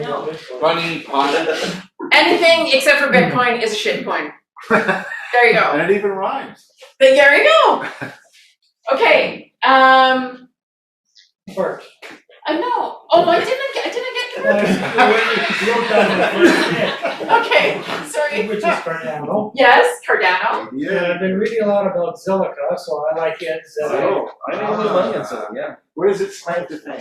No.
Funny,
Anything except for Bitcoin is a shitcoin. There you go.
And it even rhymes.
But there you go. Okay.
First.
I know. Oh, I didn't get Okay. Sorry.
Which is Cardano.
Yes, Cardano.
Yeah, I've been reading a lot about Zilliqa, so I like it.
Oh, I know a little money on something, yeah.
What is it claim to fame?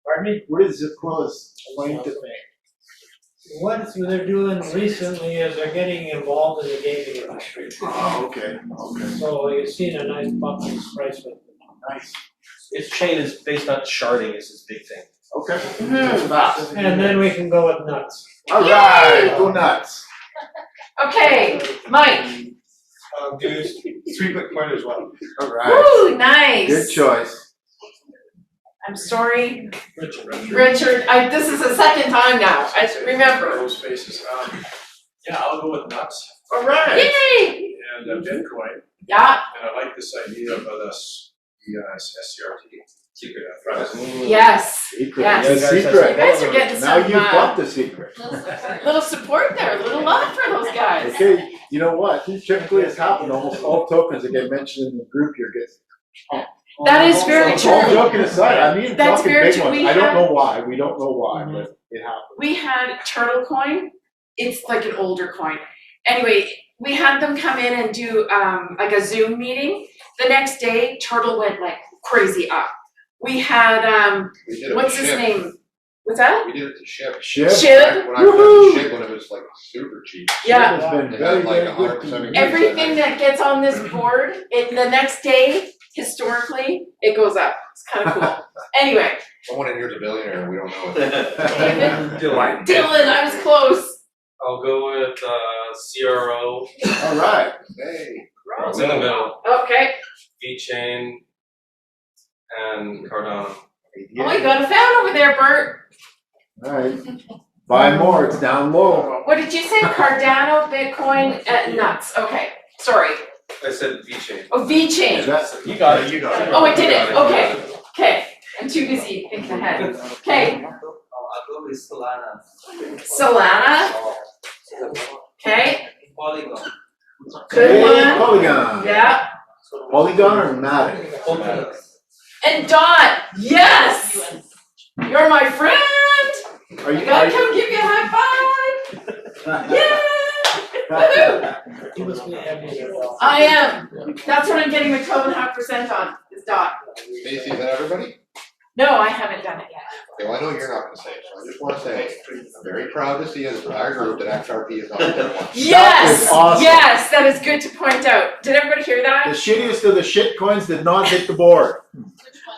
Pardon me?
What is Ziquilla's claim to fame?
What they're doing recently is they're getting involved in the gaming industry.
Oh, okay, okay.
So you've seen a nice bump in its price with it.
Nice.
Its chain is based on sharding is his big thing.
Okay.
Mhm.
That's fast.
And then we can go with nuts.
All right, go nuts.
Okay, Mike.
Do 3 Bitcoin as well.
All right.
Woo, nice.
Good choice.
I'm sorry,
Richard.
Richard. This is the second time now. I remember.
Those faces. Yeah, I'll go with nuts
All right.
Yay!
and Bitcoin.
Yeah.
And I like this idea of the SCRT. Secret enterprise.
Yes.
Secret.
Yes.
The
You
secret.
guys are getting
Now
some
you've got the secret.
little support there, little love for those guys.
Okay, you know what? Typically it's happened, almost all tokens that get mentioned in the group here get.
That is very
All
true.
joking aside, I mean,
That's
talking
very
big
true.
ones.
We
I don't
had-
know why, we don't know why, but it happened.
We had Turtle Coin. It's like an older coin. Anyway, we had them come in and do like a Zoom meeting. The next day, Turtle went like crazy up. We had
We did it
what's
to
his
Shib.
name? What's that?
We did it to Shib.
Shib.
Shib.
When I went
Woohoo!
to Shib when it was like super cheap.
Yeah.
It's been
It
very,
had like
very good to
100%
me.
increase.
Everything that gets on this board, the next day, historically, it goes up. It's kind of cool. Anyway,
Someone in here's a billionaire, we don't know it.
David, Dylan, I was close.
I'll go with CRO.
All right.
Hey.
It's in the middle.
Okay.
VeChain and Cardano.
Oh, you got a fan over there, Bert.
All right. Buy more, it's down low.
What did you say? Cardano, Bitcoin, nuts. Okay, sorry.
I said VeChain.
Oh, VeChain.
You got it, you got it.
Oh, I did it.
You got
Okay. Okay. I'm too busy thinking ahead. Okay.
I'll go with Solana.
Solana. Okay.
Polygon.
Good
Hey,
one.
Polygon.
Yeah.
Polygon or Matic?
And Dot. Yes. You're my friend.
Are you?
I gotta come give you a high five. Yeah. Woohoo.
You must be happy about
I am. That's what I'm getting my 12.5% on. Is Dot.
Stacy, is that everybody?
No, I haven't done it yet.
Okay, well, I know you're not gonna say it, so just wanna say, I'm very proud to see as an entire group that XRP is not there one.
Yes,
is awesome.
yes, that is good to point out. Did everybody hear
The
that?
shittiest of the shit coins did not hit the board.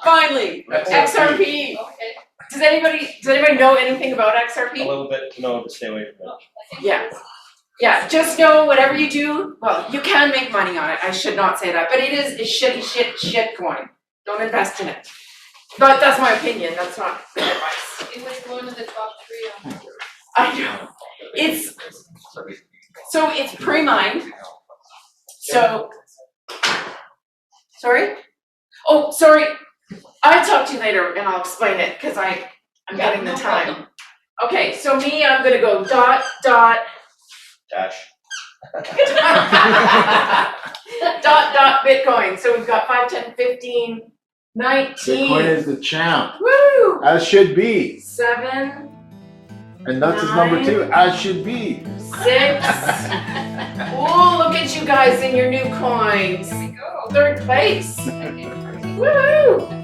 Finally, XRP.
Okay.
Does anybody know anything about
A
XRP?
little bit, no, but stay away from it.
Yeah. Yeah, just know whatever you do, well, you can make money on it. I should not say that, but it is a shit coin. Don't invest in it. But that's my opinion, that's not good advice.
It was going to the top 3 on.
I know. So it's pre-mined. So, sorry? Oh, sorry. I'll talk to you later and I'll explain it, because I'm getting the
no
time.
problem.
Okay, so me, I'm gonna go ...
Dash.
Bitcoin. So we've got 5, 10, 15, 19.
Bitcoin is the champ,
Woo!
as should be.
7,
And Nuts is number 2, as should be.
6. Oh, look at you guys in your new coins.
There we go.
3rd place. Woo!